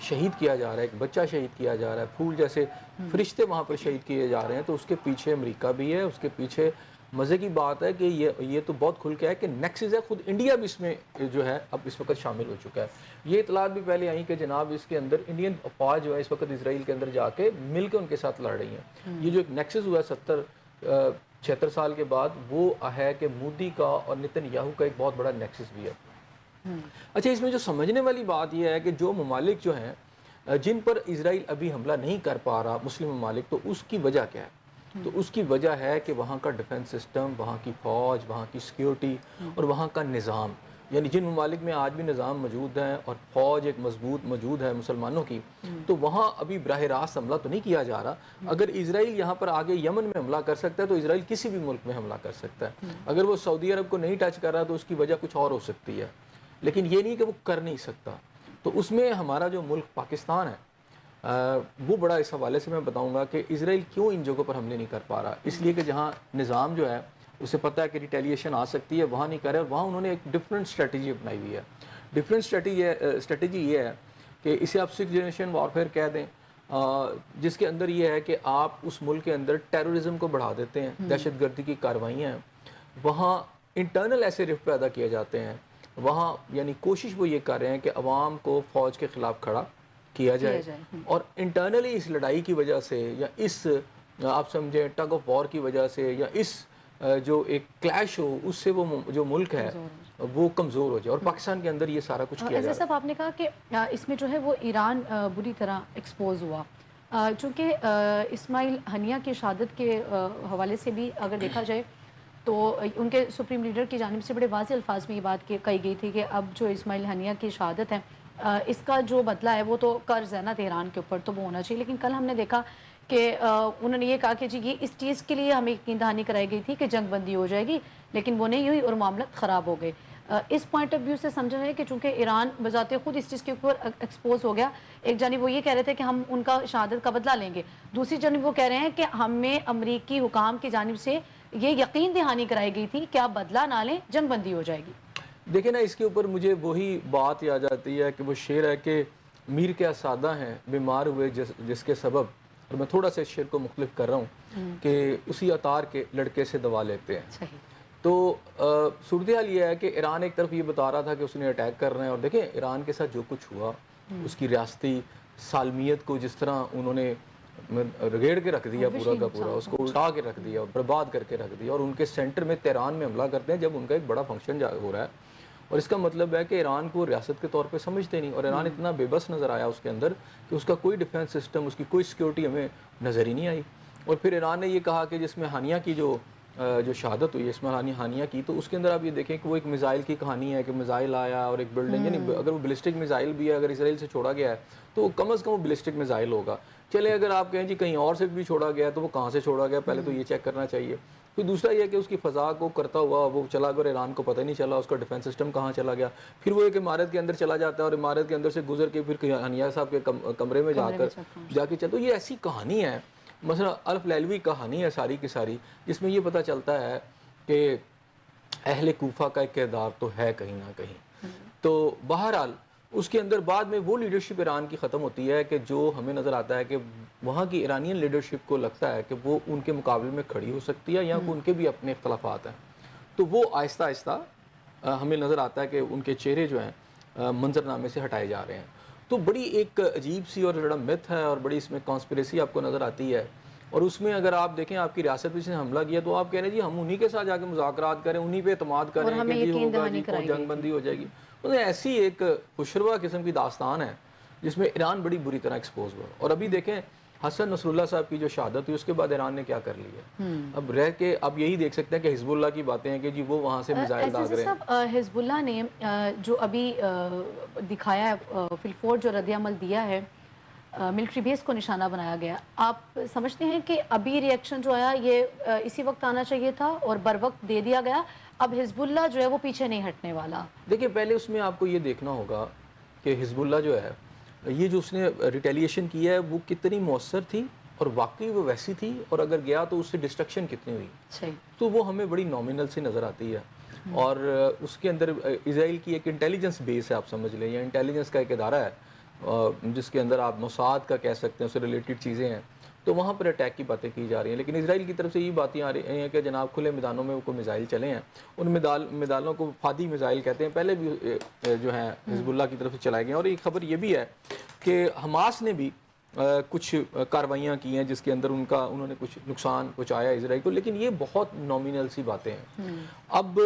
شہید کیا جا رہا ہے، ایک بچہ شہید کیا جا رہا ہے، پھول جیسے فرشتے وہاں پر شہید کیے جا رہے ہیں، تو اس کے پیچھے امریکہ بھی ہے، اس کے پیچھے مزے کی بات ہے کہ یہ تو بہت کھل کے ہے کہ نیکسس ہے، خود انڈیا بھی اس میں جو ہے اب اس وقت شامل ہو چکا ہے۔ یہ اطلاعات بھی پہلے آئیں کہ جناب اس کے اندر انڈین افواج جو ہے اس وقت اسرائیل کے اندر جا کے مل کے ان کے ساتھ لڑ رہی ہیں۔ یہ جو ایک نیکسس ہوا ہے 76 سال کے بعد، وہ ہے کہ مودی کا اور نتن یاہو کا ایک بہت بڑا نیکسس بھی ہے۔ اچھا، اس میں جو سمجھنے والی بات یہ ہے کہ جو ممالک جو ہیں جن پر اسرائیل ابھی حملہ نہیں کر پا رہا، مسلم ممالک، تو اس کی وجہ کیا ہے؟ تو اس کی وجہ ہے کہ وہاں کا ڈیفنس سسٹم، وہاں کی فوج، وہاں کی سیکیورٹی اور وہاں کا نظام، یعنی جن ممالک میں آج بھی نظام موجود ہے اور فوج ایک مضبوط موجود ہے مسلمانوں کی، تو وہاں ابھی براہ راست حملہ تو نہیں کیا جا رہا۔ اگر اسرائیل یہاں پر آگے یمن میں حملہ کر سکتا ہے تو اسرائیل کسی بھی ملک میں حملہ کر سکتا ہے۔ اگر وہ سعودی عرب کو نہیں ٹچ کر رہا تو اس کی وجہ کچھ اور ہو سکتی ہے، لیکن یہ نہیں کہ وہ کر نہیں سکتا۔ تو اس میں ہمارا جو ملک پاکستان ہے وہ بڑا اس حوالے سے میں بتاؤں گا کہ اسرائیل کیوں ان جگہوں پر حملے نہیں کر پا رہا، اس لیے کہ جہاں نظام جو ہے اسے پتہ ہے کہ ریٹیلیشن آ سکتی ہے، وہاں نہیں کر رہے، وہاں انہوں نے ایک ڈفرینٹ اسٹریٹجی اپنائی ہوئی ہے۔ ڈفرینٹ اسٹریٹجی یہ ہے کہ اسے آپ 6 جنریشن وارفیئر کہہ دیں، جس کے اندر یہ ہے کہ آپ اس ملک کے اندر ٹیررزم کو بڑھا دیتے ہیں، دہشت گردی کی کاروائیاں ہیں، وہاں انٹرنل ایسے رفٹ پیدا کیے جاتے ہیں، وہاں یعنی کوشش وہ یہ کر رہے ہیں کہ عوام کو فوج کے خلاف کھڑا کیا جائے، اور انٹرنلی اس لڑائی کی وجہ سے یا اس آپ سمجھیں ٹگ آف وار کی وجہ سے یا اس جو ایک کلیش ہو اس سے وہ جو ملک ہے وہ کمزور ہو جائے، اور پاکستان کے اندر یہ سارا کچھ کیا جا رہا ہے۔ صاحب آپ نے کہا کہ اس میں جو ہے وہ ایران بری طرح ایکسپوز ہوا، چونکہ اسماعیل ہنیہ کی شہادت کے حوالے سے بھی اگر دیکھا جائے تو ان کے سپریم لیڈر کی جانب سے بڑے واضح الفاظ میں یہ بات کہی گئی تھی کہ اب جو اسماعیل ہنیہ کی شہادت ہے اس کا جو بدلہ ہے وہ تو قرض ہے نا تہران کے اوپر، تو وہ ہونا چاہیے۔ لیکن کل ہم نے دیکھا کہ انہوں نے یہ کہا کہ جی یہ اس چیز کے لیے ہمیں یقین دہانی کرائی گئی تھی کہ جنگ بندی ہو جائے گی، لیکن وہ نہیں ہوئی اور معاملات خراب ہو گئے۔ اس پوائنٹ آف ویو سے سمجھا ہے کہ چونکہ ایران بذات خود اس چیز کے اوپر ایکسپوز ہو گیا، ایک جانب وہ یہ کہہ رہے تھے کہ ہم ان کا شہادت کا بدلہ لیں گے، دوسری جانب وہ کہہ رہے ہیں کہ ہمیں امریکی حکام کی جانب سے یہ یقین دہانی کرائی گئی تھی کہ آپ بدلہ نہ لیں، جنگ بندی ہو جائے گی۔ دیکھیں نا، اس کے اوپر مجھے وہی بات یاد آتی ہے کہ وہ شعر ہے کہ میر کیا سادہ ہیں بیمار ہوئے جس کے سبب، اور میں تھوڑا سا اس شعر کو مختلف کر رہا ہوں کہ اسی عطار کے لڑکے سے دوا لیتے ہیں۔ تو صورتحال یہ ہے کہ ایران ایک طرف یہ بتا رہا تھا کہ اس نے اٹیک کر رہے ہیں، اور دیکھیں ایران کے ساتھ جو کچھ ہوا، اس کی ریاستی سالمیت کو جس طرح انہوں نے رگیڑ کے رکھ دیا، پورا کا پورا اس کو الٹا کے رکھ دیا، برباد کر کے رکھ دیا، اور ان کے سینٹر میں تہران میں حملہ کرتے ہیں جب ان کا ایک بڑا فنکشن ہو رہا ہے، اور اس کا مطلب ہے کہ ایران کو ریاست کے طور پہ سمجھتے نہیں، اور ایران اتنا بے بس نظر آیا اس کے اندر کہ اس کا کوئی ڈیفنس سسٹم، اس کی کوئی سیکیورٹی ہمیں نظر ہی نہیں آئی۔ اور پھر ایران نے یہ کہا کہ جس میں ہانیہ کی جو شہادت ہوئی ہے، اسماعیل ہانیہ کی، تو اس کے اندر آپ یہ دیکھیں کہ وہ ایک میزائل کی کہانی ہے کہ میزائل آیا اور ایک بلڈنگ، یعنی اگر وہ بلسٹک میزائل بھی ہے، اگر اسرائیل سے چھوڑا گیا ہے تو کم از کم وہ بلسٹک میزائل ہوگا۔ چلے اگر آپ کہیں جی کہیں اور سے بھی چھوڑا گیا تو وہ کہاں سے چھوڑا گیا، پہلے تو یہ چیک کرنا چاہیے۔ پھر دوسرا یہ کہ اس کی فضا کو کرتا ہوا وہ چلا گیا، ایران کو پتہ نہیں چلا اس کا ڈیفنس سسٹم کہاں چلا گیا، پھر وہ ایک عمارت کے اندر چلا جاتا ہے اور عمارت کے اندر سے گزر کے پھر ہنیہ صاحب کے کمرے میں جا کے چلتا۔ تو یہ ایسی کہانی ہے، مثلا الف لیلوی کہانی ہے ساری کی ساری، جس میں یہ پتہ چلتا ہے کہ اہل کوفہ کا ایک کردار تو ہے کہیں نہ کہیں۔ تو بہرحال اس کے اندر بعد میں وہ لیڈرشپ ایران کی ختم ہوتی ہے کہ جو ہمیں نظر آتا ہے کہ وہاں کی ایرانین لیڈرشپ کو لگتا ہے کہ وہ ان کے مقابلے میں کھڑی ہو سکتی ہے، یا ان کے بھی اپنے اختلافات ہیں، تو وہ آہستہ آہستہ ہمیں نظر آتا ہے کہ ان کے چہرے جو ہیں منظرنامے سے ہٹائے جا رہے ہیں۔ تو بڑی ایک عجیب سی اور بڑا مت ہے اور بڑی اس میں کانسپریسی آپ کو نظر آتی ہے، اور اس میں اگر آپ دیکھیں آپ کی ریاست پہ سے حملہ کیا تو آپ کہہ رہے ہیں جی ہم انہی کے ساتھ جا کے مذاکرات کریں، انہی پہ اعتماد کریں کہ جی ہوگا جی جنگ بندی ہو جائے گی۔ ایسی ایک خوشروا قسم کی داستان ہے جس میں ایران بڑی بری طرح ایکسپوز ہوا۔ اور ابھی دیکھیں حسن نصر اللہ صاحب کی جو شہادت ہوئی اس کے بعد ایران نے کیا کر لیا ہے، اب رہ کے اب یہی دیکھ سکتے ہیں کہ حزب اللہ کی باتیں ہیں کہ جی وہ وہاں سے میزائل داغ رہے ہیں۔ حزب اللہ نے جو ابھی دکھایا ہے فلفور جو رد عمل دیا ہے، ملٹری بیس کو نشانہ بنایا گیا، آپ سمجھتے ہیں کہ ابھی ری ایکشن جو آیا یہ اسی وقت آنا چاہیے تھا اور بر وقت دے دیا گیا، اب حزب اللہ جو ہے وہ پیچھے نہیں ہٹنے والا؟ دیکھیں پہلے اس میں آپ کو یہ دیکھنا ہوگا کہ حزب اللہ جو ہے یہ جو اس نے ریٹیلیشن کی ہے وہ کتنی مؤثر تھی، اور واقعی وہ ویسی تھی، اور اگر گیا تو اس سے ڈسٹرکشن کتنی ہوئی، تو وہ ہمیں بڑی نومینل سی نظر آتی ہے۔ اور اس کے اندر اسرائیل کی ایک انٹیلیجنس بیس ہے، آپ سمجھ لیں، یا انٹیلیجنس کا ایک ادارہ ہے جس کے اندر آپ موساد کا کہہ سکتے ہیں، اس سے ریلیٹڈ چیزیں ہیں، تو وہاں پر اٹیک کی باتیں کی جا رہی ہیں. لیکن اسرائیل کی طرف سے یہ باتیں آ رہی ہیں کہ جناب کھلے میدانوں میں وہ کوئی میزائل چلے ہیں. ان میدانوں کو فادی میزائل کہتے ہیں، پہلے بھی جو ہیں حزب اللہ کی طرف سے چلائے گئے ہیں. اور ایک خبر یہ بھی ہے کہ حماس نے بھی کچھ کارروائیاں کی ہیں جس کے اندر انہوں نے کچھ نقصان پہنچایا اسرائیل کو، لیکن یہ بہت نامینل سی باتیں ہیں. اب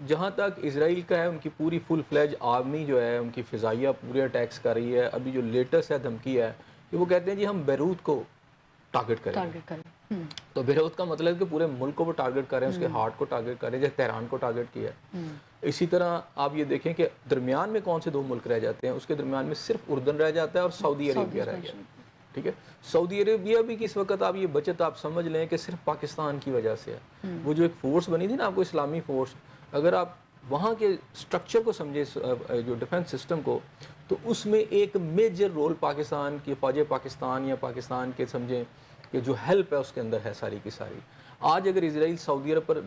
جہاں تک اسرائیل کا ہے، ان کی پوری فل فلیج آرمی جو ہے، ان کی فضائیہ پورے اٹیکس کر رہی ہے. ابھی جو لیٹسٹ ہے دھمکی ہے کہ وہ کہتے ہیں جی ہم بیروت کو ٹارگٹ کریں. تو بیروت کا مطلب ہے کہ پورے ملک کو وہ ٹارگٹ کر رہے ہیں، اس کے ہارٹ کو ٹارگٹ کر رہے ہیں، جیسے تہران کو ٹارگٹ کیا ہے. اسی طرح آپ یہ دیکھیں کہ درمیان میں کون سے دو ملک رہ جاتے ہیں، اس کے درمیان میں صرف اردن رہ جاتا ہے اور سعودی عربیہ رہ گیا. ٹھیک ہے، سعودی عربیہ بھی کہ اس وقت آپ یہ بچت آپ سمجھ لیں کہ صرف پاکستان کی وجہ سے ہے. وہ جو ایک فورس بنی تھی نا آپ کو، اسلامی فورس، اگر آپ وہاں کے سٹرکچر کو سمجھے، جو ڈیفنس سسٹم کو، تو اس میں ایک میجر رول پاکستان کی فوج پاکستان یا پاکستان کے سمجھیں کہ جو ہیلپ ہے اس کے اندر ہے ساری کی ساری. آج اگر اسرائیل سعودی عرب پر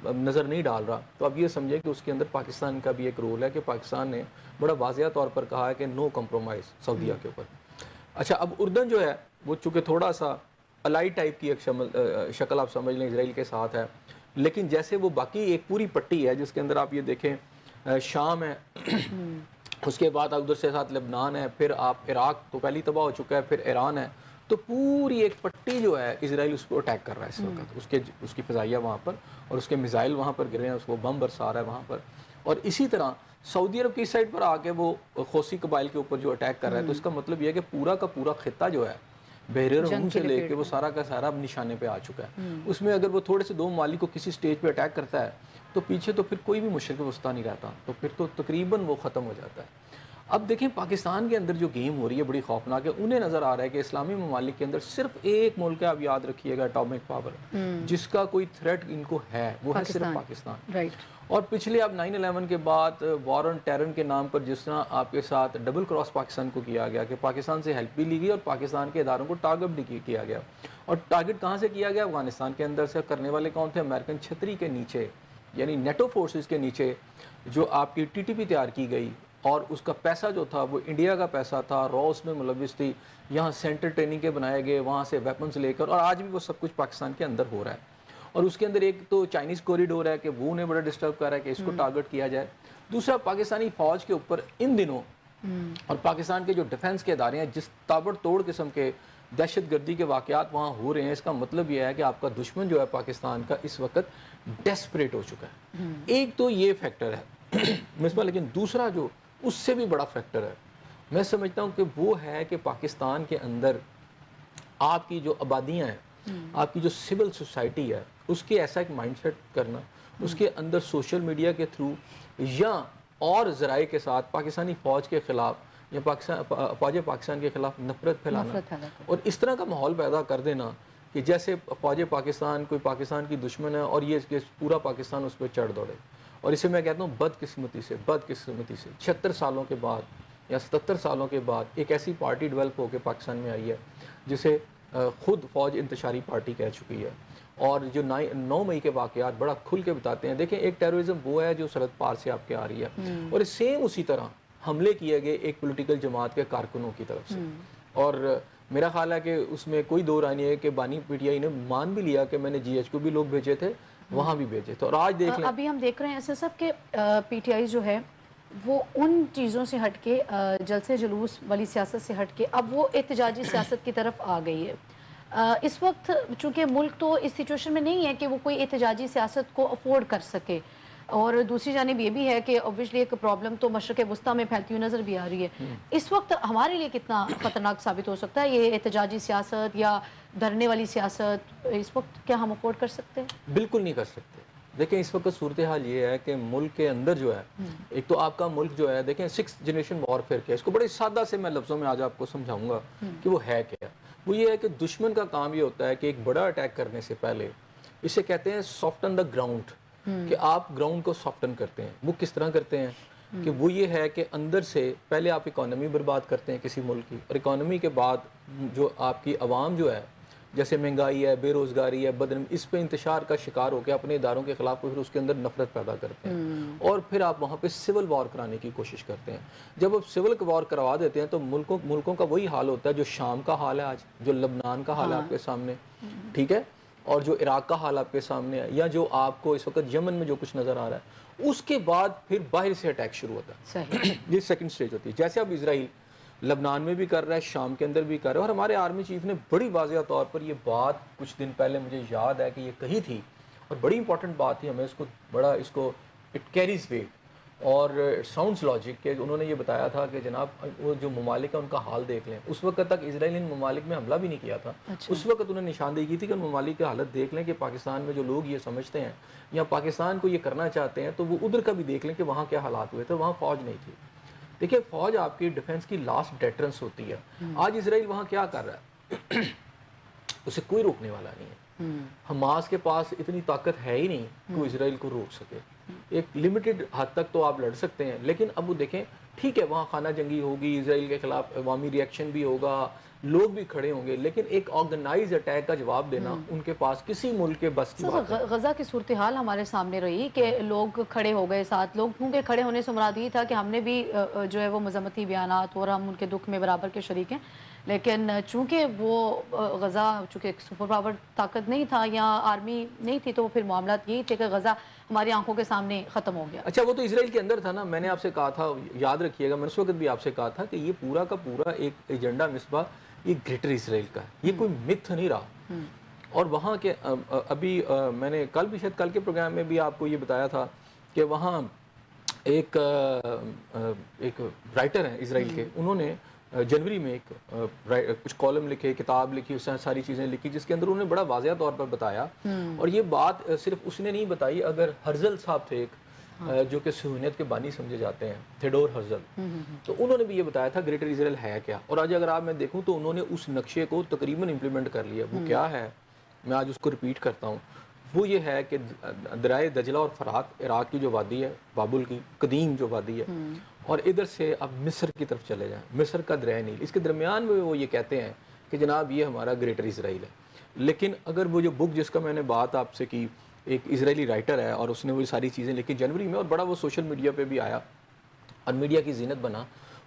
نظر نہیں ڈال رہا تو اب یہ سمجھیں کہ اس کے اندر پاکستان کا بھی ایک رول ہے کہ پاکستان نے بڑا واضح طور پر کہا ہے کہ نو کمپرومائز سعودیہ کے اوپر. اچھا، اب اردن جو ہے وہ چونکہ تھوڑا سا الائی ٹائپ کی ایک شکل آپ سمجھ لیں اسرائیل کے ساتھ ہے، لیکن جیسے وہ باقی ایک پوری پٹی ہے جس کے اندر آپ یہ دیکھیں شام ہے، اس کے بعد ادھر سے ساتھ لبنان ہے، پھر آپ عراق تو پہلی تباہ ہو چکا ہے، پھر ایران ہے. تو پوری ایک پٹی جو ہے اسرائیل اس کو اٹیک کر رہا ہے اس وقت. اس کی فضائیہ وہاں پر، اور اس کے میزائل وہاں پر گرے ہیں، اس کو بم برسا رہا ہے وہاں پر. اور اسی طرح سعودی عرب کی سائڈ پر آ کے وہ خوسی قبائل کے اوپر جو اٹیک کر رہا ہے. تو اس کا مطلب یہ ہے کہ پورا کا پورا خطہ جو ہے بحر روم سے لے کے وہ سارا کا سارا اب نشانے پہ آ چکا ہے. اس میں اگر وہ تھوڑے سے دو ممالک کو کسی سٹیج پہ اٹیک کرتا ہے تو پیچھے تو پھر کوئی بھی مشرق وسطیٰ نہیں رہتا، تو پھر تو تقریباً وہ ختم ہو جاتا ہے. اب دیکھیں پاکستان کے اندر جو گیم ہو رہی ہے بڑی خوفناک ہے. انہیں نظر آ رہا ہے کہ اسلامی ممالک کے اندر صرف ایک ملک ہے، آپ یاد رکھیے گا، اٹامک پاور، جس کا کوئی تھریٹ ان کو ہے، وہ ہے صرف پاکستان. اور پچھلے اب 9/11 کے بعد وار آن ٹیرر کے نام پر جس طرح آپ کے ساتھ ڈبل کراس پاکستان کو کیا گیا کہ پاکستان سے ہیلپ بھی لی گئی اور پاکستان کے اداروں کو ٹارگٹ بھی کیا گیا. اور ٹارگٹ کہاں سے کیا گیا؟ افغانستان کے اندر سے. کرنے والے کون تھے؟ امریکن چھتری کے نیچے، یعنی نیٹو فورسز کے نیچے جو آپ کی TTP تیار کی گئی، اور اس کا پیسہ جو تھا وہ انڈیا کا پیسہ تھا، را اس میں ملوث تھی. یہاں سینٹر ٹریننگ کے بنائے گئے، وہاں سے ویپنز لے کر، اور آج بھی وہ سب کچھ پاکستان کے اندر ہو رہا ہے. اور اس کے اندر ایک تو چائنیز کوریڈور ہے کہ وہ انہیں بڑا ڈسٹرب کر رہا ہے کہ اس کو ٹارگٹ کیا جائے. دوسرا پاکستانی فوج کے اوپر ان دنوں اور پاکستان کے جو ڈیفنس کے ادارے ہیں جس تابڑ توڑ قسم کے دہشت گردی کے واقعات وہاں ہو رہے ہیں، اس کا مطلب یہ ہے کہ آپ کا دشمن جو ہے پاکستان کا اس وقت ڈیسپریٹ ہو چکا ہے. ایک تو یہ فیکٹر ہے مثلا، لیکن دوسرا جو اس سے بھی بڑا فیکٹر ہے میں سمجھتا ہوں کہ وہ ہے کہ پاکستان کے اندر آپ کی جو آبادیاں ہیں، آپ کی جو سول سوسائٹی ہے، اس کے ایسا ایک مائنڈ سیٹ کرنا، اس کے اندر سوشل میڈیا کے تھرو یا اور ذرائع کے ساتھ پاکستانی فوج کے خلاف یا فوج پاکستان کے خلاف نفرت پھیلانا اور اس طرح کا ماحول پیدا کر دینا کہ جیسے فوج پاکستان کوئی پاکستان کی دشمن ہے اور یہ پورا پاکستان اس پہ چڑھ دوڑے. اور اسے میں کہتا ہوں بدقسمتی سے 76 سالوں کے بعد یا 77 سالوں کے بعد ایک ایسی پارٹی ڈیولپ ہو کے پاکستان میں آئی ہے جسے خود فوج انتشاری پارٹی کہہ چکی ہے. اور جو 9 مئی کے واقعات بڑا کھل کے بتاتے ہیں. دیکھیں ایک ٹیررزم وہ ہے جو سرحد پار سے آپ کے آ رہی ہے، اور سیم اسی طرح حملے کیے گئے ایک پولیٹیکل جماعت کے کارکنوں کی طرف سے. اور میرا خیال ہے کہ اس میں کوئی دو رائے نہیں ہے کہ بانی PTI نے مان بھی لیا کہ میں نے GH کو بھی لوگ بھیجے تھے، وہاں بھی بھیجے تھے. اور آج دیکھ لیں ابھی ہم دیکھ رہے ہیں ایسا سب کہ PTI جو ہے وہ ان چیزوں سے ہٹ کے جلسے جلوس والی سیاست سے ہٹ کے اب وہ احتجاجی سیاست کی طرف آ گئی ہے. اس وقت چونکہ ملک تو اس سچویشن میں نہیں ہے کہ وہ کوئی احتجاجی سیاست کو افورڈ کر سکے، اور دوسری جانب یہ بھی ہے کہ obviously ایک پرابلم تو مشرق وسطیٰ میں پھیلتی ہوئی نظر بھی آ رہی ہے. اس وقت ہمارے لیے کتنا خطرناک ثابت ہو سکتا ہے یہ احتجاجی سیاست یا دھرنے والی سیاست؟ اس وقت کیا ہم افورڈ کر سکتے ہیں؟ بالکل نہیں کر سکتے. دیکھیں اس وقت صورتحال یہ ہے کہ ملک کے اندر جو ہے ایک تو آپ کا ملک جو ہے دیکھیں 6 جنریشن وارفیئر کیا، اس کو بڑے سادہ سے میں لفظوں میں آج آپ کو سمجھاؤں گا کہ وہ ہے کیا. وہ یہ ہے کہ دشمن کا کام یہ ہوتا ہے کہ ایک بڑا اٹیک کرنے سے پہلے اسے کہتے ہیں سافٹن دا گراؤنڈ، کہ آپ گراؤنڈ کو سافٹن کرتے ہیں. وہ کس طرح کرتے ہیں کہ وہ یہ ہے کہ اندر سے پہلے آپ اکانومی برباد کرتے ہیں کسی ملک کی، اور اکانومی کے بعد جو آپ کی عوام جو ہے جیسے مہنگائی ہے، بے روزگاری ہے، اس پہ انتشار کا شکار ہو کے اپنے اداروں کے خلاف پھر اس کے اندر نفرت پیدا کرتے ہیں اور پھر آپ وہاں پہ سول وار کرانے کی کوشش کرتے ہیں. جب آپ سول وار کروا دیتے ہیں تو ملکوں کا وہی حال ہوتا ہے جو شام کا حال ہے آج، جو لبنان کا حال ہے آپ کے سامنے، ٹھیک ہے، اور جو عراق کا حال آپ کے سامنے ہے، یا جو آپ کو اس وقت یمن میں جو کچھ نظر آ رہا ہے. اس کے بعد پھر باہر سے اٹیک شروع ہوتا ہے. یہ سیکنڈ سٹیج ہوتی ہے. جیسے اب اسرائیل لبنان میں بھی کر رہا ہے، شام کے اندر بھی کر رہا ہے، اور ہمارے آرمی چیف نے بڑی واضح طور پر یہ بات کچھ دن پہلے مجھے یاد ہے کہ یہ کہی تھی، اور بڑی امپورٹنٹ بات تھی. ہمیں اس کو اٹ کیریز ویٹ اور ساؤنڈز لاجک کہ انہوں نے یہ بتایا تھا کہ جناب وہ جو ممالک ہیں ان کا حال دیکھ لیں. اس وقت تک اسرائیل ان ممالک میں حملہ بھی نہیں کیا تھا. اس وقت انہوں نے نشاندہی کی تھی کہ ان ممالک کی حالت دیکھ لیں کہ پاکستان میں جو لوگ یہ سمجھتے ہیں یا پاکستان کو یہ کرنا چاہتے ہیں تو وہ ادھر کا بھی دیکھ لیں کہ وہاں کیا حالات ہوئے تھے. وہاں فوج نہیں تھی. دیکھیں فوج آپ کی ڈیفنس کی لاسٹ ڈیٹرنس ہوتی ہے. آج اسرائیل وہاں کیا کر رہا ہے؟ اسے کوئی روکنے والا نہیں ہے. حماس کے پاس اتنی طاقت ہے ہی نہیں کہ وہ اسرائیل کو روک سکے. ایک لمیٹڈ حد تک تو آپ لڑ سکتے ہیں، لیکن اب وہ دیکھیں ٹھیک ہے وہاں خانہ جنگی ہوگی، اسرائیل کے خلاف عوامی ریئیکشن بھی ہوگا، لوگ بھی کھڑے ہوں گے، لیکن ایک آرگنائز اٹیک کا جواب دینا ان کے پاس کسی ملک کے بس کی بات ہے. غزہ کی صورتحال ہمارے سامنے رہی کہ لوگ کھڑے ہو گئے ساتھ. لوگ کیونکہ کھڑے ہونے سے مراد یہ تھا کہ ہم نے بھی جو ہے وہ مذمتی بیانات اور ہم ان کے دکھ میں برابر کے شریک ہیں، لیکن چونکہ وہ غزہ چونکہ ایک سپر پاور طاقت نہیں تھا یا آرمی نہیں تھی تو پھر معاملات یہی تھے کہ غزہ ہماری آنکھوں کے سامنے ختم ہو گیا. اچھا وہ تو اسرائیل کے اندر تھا نا. میں نے آپ سے کہا تھا، یاد رکھیے گا، میں نے اس وقت بھی آپ سے کہا تھا کہ یہ پورا کا پورا ایک ایجنڈا مصباح یہ گریٹر اسرائیل کا ہے. یہ کوئی متھ نہیں رہا. اور وہاں کے ابھی میں نے کل کے پروگرام میں بھی آپ کو یہ بتایا تھا کہ وہاں ایک رائٹر ہیں اسرائیل کے، انہوں نے جنوری میں کچھ کالم لکھے، کتاب لکھی، اس نے ساری چیزیں لکھی جس کے اندر انہوں نے بڑا واضح طور پر بتایا. اور یہ بات صرف اس نے نہیں بتائی، اگر ہرزل صاحب تھے ایک جو کہ صہیونیت کے بانی سمجھے جاتے ہیں، تھیڈور ہرزل، تو انہوں نے بھی یہ بتایا تھا گریٹر اسرائیل ہے کیا. اور آج اگر آپ میں دیکھوں تو انہوں نے اس نقشے کو تقریباً امپلیمنٹ کر لیا. وہ کیا ہے، میں آج اس کو ریپیٹ کرتا ہوں. وہ یہ ہے کہ دریائے دجلہ اور فرات، عراق کی جو وادی ہے، بابل کی قدیم جو وادی ہے، اور ادھر سے اب مصر کی طرف چلے جائیں، مصر کا دریائے نیل، اس کے درمیان میں وہ یہ کہتے ہیں کہ جناب یہ ہمارا گریٹر اسرائیل ہے. لیکن اگر وہ جو بک جس کا میں نے بات آپ سے کی، ایک اسرائیلی رائٹر ہے اور اس نے وہ ساری چیزیں لکھی جنوری میں، اور بڑا وہ سوشل میڈیا پہ بھی آیا اور میڈیا کی زینت بنا.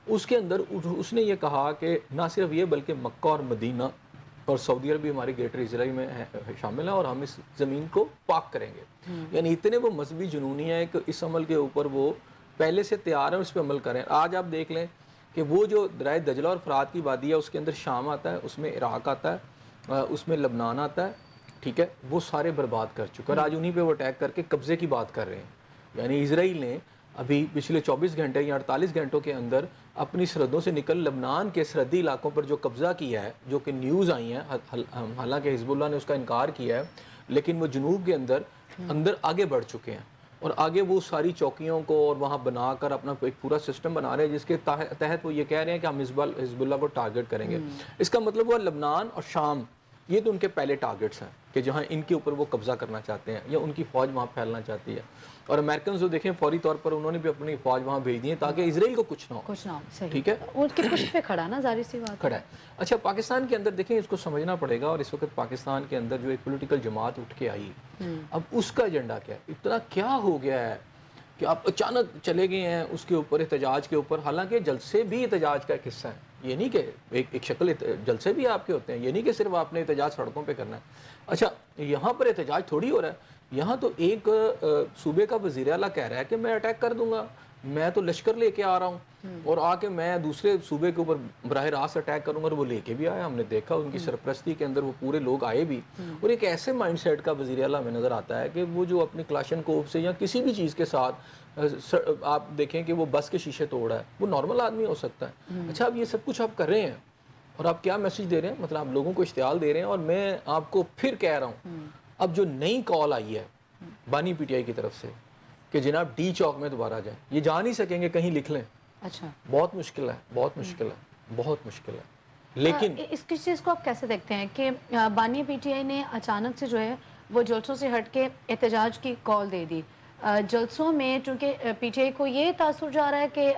اس کے اندر اس نے یہ کہا کہ نہ صرف یہ بلکہ مکہ اور مدینہ اور سعودی عرب بھی ہماری گریٹر اسرائیل میں شامل ہے، اور ہم اس زمین کو پاک کریں گے. یعنی اتنے وہ مذہبی جنونی ہے کہ اس عمل کے اوپر وہ پہلے سے تیار ہیں، اس پہ عمل کریں. آج آپ دیکھ لیں کہ وہ جو دریائے دجلہ اور فرات کی وادی ہے اس کے اندر شام آتا ہے، اس میں عراق آتا ہے، اس میں لبنان آتا ہے، ٹھیک ہے، وہ سارے برباد کر چکے اور آج انہی پہ وہ اٹیک کر کے قبضے کی بات کر رہے ہیں. یعنی اسرائیل نے ابھی پچھلے 24 گھنٹے یا 48 گھنٹوں کے اندر اپنی سرحدوں سے نکل لبنان کے سرحدی علاقوں پر جو قبضہ کیا ہے، جو کہ نیوز آئی ہیں، حالانکہ حزب اللہ نے اس کا انکار کیا ہے، لیکن وہ جنوب کے اندر آگے بڑھ چکے ہیں اور آگے وہ ساری چوکیوں کو اور وہاں بنا کر اپنا ایک پورا سسٹم بنا رہے ہیں جس کے تحت وہ یہ کہہ رہے ہیں کہ ہم حزب اللہ کو ٹارگٹ کریں گے. اس کا مطلب وہ لبنان اور شام یہ تو ان کے پہلے ٹارگٹس ہیں کہ جہاں ان کے اوپر وہ قبضہ کرنا چاہتے ہیں یا ان کی فوج وہاں پھیلنا چاہتی ہے. اور امریکنز جو دیکھیں فوری طور پر انہوں نے بھی اپنی فوج وہاں بھیج دی ہے تاکہ اسرائیل کو کچھ نہ ہو. ٹھیک ہے، ان کی پشت پہ کھڑا نا، ظاہر سی بات کھڑا ہے. اچھا پاکستان کے اندر دیکھیں اس کو سمجھنا پڑے گا، اور اس وقت پاکستان کے اندر جو ایک پولیٹیکل جماعت اٹھ کے آئی، اب اس کا ایجنڈا کیا ہے؟ اتنا کیا ہو گیا ہے کہ آپ اچانک چلے گئے ہیں اس کے اوپر، احتجاج کے اوپر. حالانکہ جلسے بھی احتجاج کا ایک حصہ ہے. یہ نہیں کہ ایک شکل جلسے بھی آپ کے ہوتے ہیں، یہ نہیں کہ صرف آپ نے احتجاج سڑکوں پہ کرنا ہے. اچھا یہاں پر احتجاج تھوڑی ہو رہا ہے، یہاں تو ایک صوبے کا وزیر اعلیٰ کہہ رہا ہے کہ میں اٹیک کر دوں گا، میں تو لشکر لے کے آ رہا ہوں اور آ کے میں دوسرے صوبے کے اوپر براہ راست اٹیک کروں گا. اور وہ لے کے بھی آیا، ہم نے دیکھا ان کی سرپرستی کے اندر وہ پورے لوگ آئے بھی. اور ایک ایسے مائنڈ سیٹ کا وزیر اعلیٰ ہمیں نظر آتا ہے کہ وہ جو اپنی کلاشن کوف سے یا کسی بھی چیز کے ساتھ آپ دیکھیں کہ وہ بس کے شیشے توڑا ہے، وہ نارمل آدمی ہو سکتا ہے. اچھا اب یہ سب کچھ آپ کر رہے ہیں اور آپ کیا میسج دے رہے ہیں؟ مطلب آپ لوگوں کو اشتعال دے رہے ہیں. اور میں آپ کو پھر کہہ رہا ہوں، اب جو نئی کال آئی ہے بانی پی ٹی آئی کی طرف سے کہ جناب ڈی چوک میں دوبارہ جائیں، یہ جا نہیں سکیں گے، کہیں لکھ لیں. اچھا بہت مشکل ہے، بہت مشکل ہے، بہت مشکل ہے. لیکن اس کی چیز کو آپ کیسے دیکھتے ہیں کہ بانی پی ٹی آئی نے اچانک سے جو ہے وہ جلسوں سے ہٹ کے احتجاج کی کال دے دی؟ جلسوں میں چونکہ پی ٹی آئی کو یہ تاثر جا رہا ہے کہ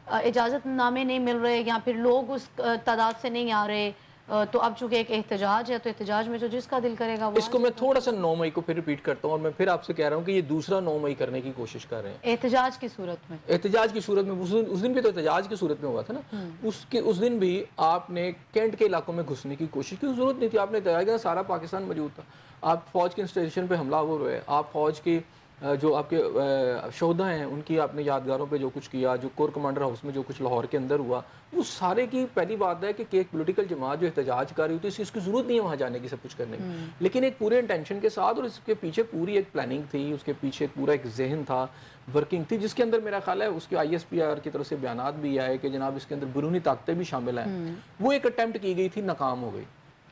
اجازت نامے نہیں مل رہے یا پھر لوگ اس تعداد سے نہیں آ رہے، تو اب چونکہ ایک احتجاج ہے تو احتجاج میں جو جس کا دل کرے گا وہ اس کو میں تھوڑا سا 9 مئی کو پھر ریپیٹ کرتا ہوں، اور میں پھر آپ سے کہہ رہا ہوں کہ یہ دوسرا 9 مئی کرنے کی کوشش کر رہے ہیں احتجاج کی صورت میں. احتجاج کی صورت میں. اس دن بھی تو احتجاج کی صورت میں ہوا تھا نا. اس دن بھی آپ نے کینٹ کے علاقوں میں گھسنے کی کوشش کی، ضرورت نہیں تھی. آپ نے احتجاج کیا، سارا پاکستان موجود تھا. آپ فوج کے انسٹیٹیوشن پہ حملہ ہو رہے، آپ فوج کے جو آپ کے شہدا ہیں ان کی آپ نے یادگاروں پہ جو کچھ کیا، جو کور کمانڈر ہاؤس میں جو کچھ لاہور کے اندر ہوا، اس سارے کی پہلی بات ہے کہ ایک پولیٹیکل جماعت جو احتجاج کر رہی ہوتی ہے، اس کی ضرورت نہیں ہے وہاں جانے کی، سب کچھ کرنے کی، لیکن ایک پورے انٹینشن کے ساتھ، اور اس کے پیچھے پوری ایک پلاننگ تھی، اس کے پیچھے پورا ایک ذہن تھا، ورکنگ تھی، جس کے اندر میرا خیال ہے اس کے آئی ایس پی آر کی طرف سے بیانات بھی آئے کہ جناب اس کے اندر بیرونی طاقتیں بھی شامل ہیں. وہ ایک اٹیمپٹ کی گئی تھی، ناکام ہو گئی.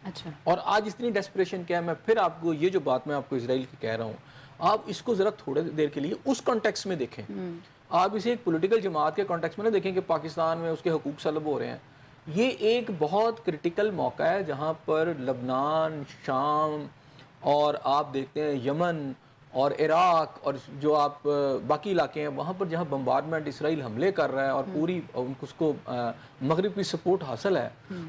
اچھا. اور آج اتنی ڈیسپریشن کیا ہے. میں پھر آپ کو یہ جو بات میں آپ کو اسرائیل کی کہہ رہا ہوں، آپ اس کو ذرا تھوڑے دیر کے لیے اس کانٹیکس میں دیکھیں. آپ اسے ایک پولیٹیکل جماعت کے کانٹیکس میں نہ دیکھیں کہ پاکستان میں اس کے حقوق سلب ہو رہے ہیں. یہ ایک بہت کرٹیکل موقع ہے جہاں پر لبنان، شام، اور آپ دیکھتے ہیں یمن اور عراق اور جو آپ باقی علاقے ہیں وہاں پر جہاں بمبارڈمنٹ اسرائیل حملے کر رہا ہے اور پوری اس کو مغرب کی سپورٹ حاصل ہے،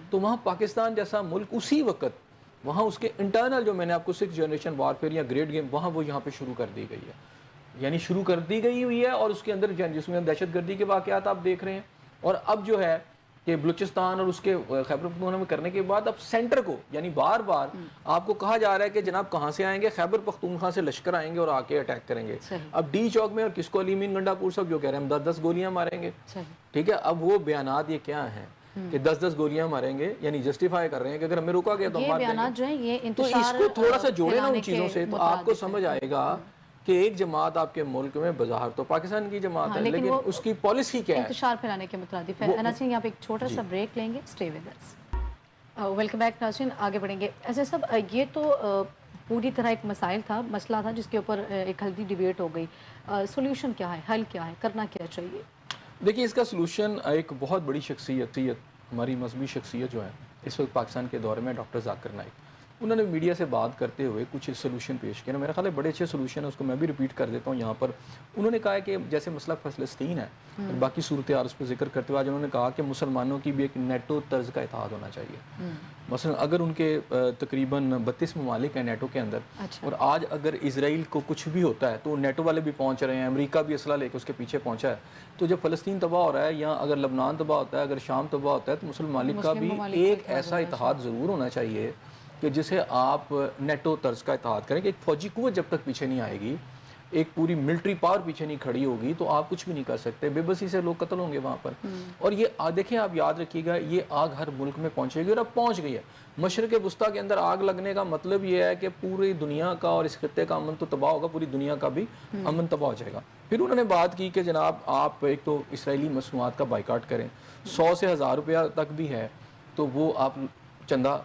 تو وہاں پاکستان جیسا ملک اسی وقت وہاں اس کے انٹرنل جو میں نے آپ کو 6 جنریشن وارفیئر یا گریڈ گیم وہاں وہ یہاں پہ شروع کر دی گئی ہے، یعنی شروع کر دی گئی ہوئی ہے. اور اس کے اندر جس میں دہشت گردی کے واقعات آپ دیکھ رہے ہیں. اور اب جو ہے کہ بلوچستان اور اس کے خیبر پختونخوا میں کرنے کے بعد اب سینٹر کو، یعنی بار بار آپ کو کہا جا رہا ہے کہ جناب کہاں سے آئیں گے، خیبر پختونخوا سے لشکر آئیں گے اور آ کے اٹیک کریں گے. اب ڈی چوک میں اور کس کو علی مین گنڈا پور صاحب جو کہہ رہے ہیں ہم 10 گولیاں ماریں گے. ٹھیک ہے، اب وہ بیانات یہ کیا ہیں کہ 10 گولیاں ماریں گے، یعنی جسٹیفائی کر رہے ہیں کہ اگر ہمیں روکا گیا تو ہم مار دیں گے. تو اس کو تھوڑا سا جوڑے نا ان چیزوں سے تو آپ کو سمجھ آئے گا کہ ایک جماعت آپ کے ملک میں بظاہر تو پاکستان کی جماعت ہے، لیکن اس کی پالیسی کیا ہے، انتشار پھیلانے کے مترادف ہے. ناظرین یہاں پہ ایک چھوٹا سا بریک لیں گے، stay with us. Welcome back ناظرین، آگے بڑھیں گے. ایسے سب یہ تو پوری طرح ایک مسئلہ تھا جس کے اوپر ایک ہلدی ڈیبیٹ ہو گئی. سولوشن کیا ہے، حل کیا ہے، کرنا کیا چاہیے؟ دیکھیے اس کا سلوشن ایک بہت بڑی شخصیت ہماری مذہبی شخصیت جو ہے اس وقت پاکستان کے دور میں، ڈاکٹر ذاکر نائک، انہوں نے میڈیا سے بات کرتے ہوئے کچھ سلوشن پیش کیا. میرا خیال ہے بڑے اچھے سلوشن ہے، اس کو میں بھی ریپیٹ کر دیتا ہوں یہاں پر. انہوں نے کہا ہے کہ جیسے مسئلہ فلسطین ہے اور باقی صورتحال اس پہ ذکر کرتے ہوئے آج انہوں نے کہا کہ مسلمانوں کی بھی ایک نیٹو طرز کا اتحاد ہونا چاہیے. مثلا اگر ان کے تقریباً 32 ممالک ہیں نیٹو کے اندر، اور آج اگر اسرائیل کو کچھ بھی ہوتا ہے تو نیٹو والے بھی پہنچ رہے ہیں، امریکہ بھی اسلحہ لے کے اس کے پیچھے پہنچا ہے. تو جب فلسطین تباہ ہو رہا ہے یا اگر لبنان تباہ ہوتا ہے، اگر شام تباہ ہوتا ہے، تو مسلم ممالک کا بھی ایک ایسا اتحاد ضرور ہونا چاہیے کہ جسے آپ نیٹو طرز کا اتحاد کریں. کہ ایک فوجی قوت جب تک پیچھے نہیں آئے گی، ایک پوری ملٹری پاور پیچھے نہیں کھڑی ہوگی، تو آپ کچھ بھی نہیں کر سکتے. بے بسی سے لوگ قتل ہوں گے وہاں پر. اور یہ دیکھیں، آپ یاد رکھیے گا، یہ آگ ہر ملک میں پہنچے گی اور اب پہنچ گئی ہے. مشرق وسطیٰ کے اندر آگ لگنے کا مطلب یہ ہے کہ پوری دنیا کا اور اس خطے کا امن تو تباہ ہوگا، پوری دنیا کا بھی امن تباہ ہو جائے گا. پھر انہوں نے بات کی کہ جناب آپ ایک تو اسرائیلی مصنوعات کا بائیکاٹ کریں، 100 سے 1000 روپیہ تک بھی ہے تو وہ آپ چندہ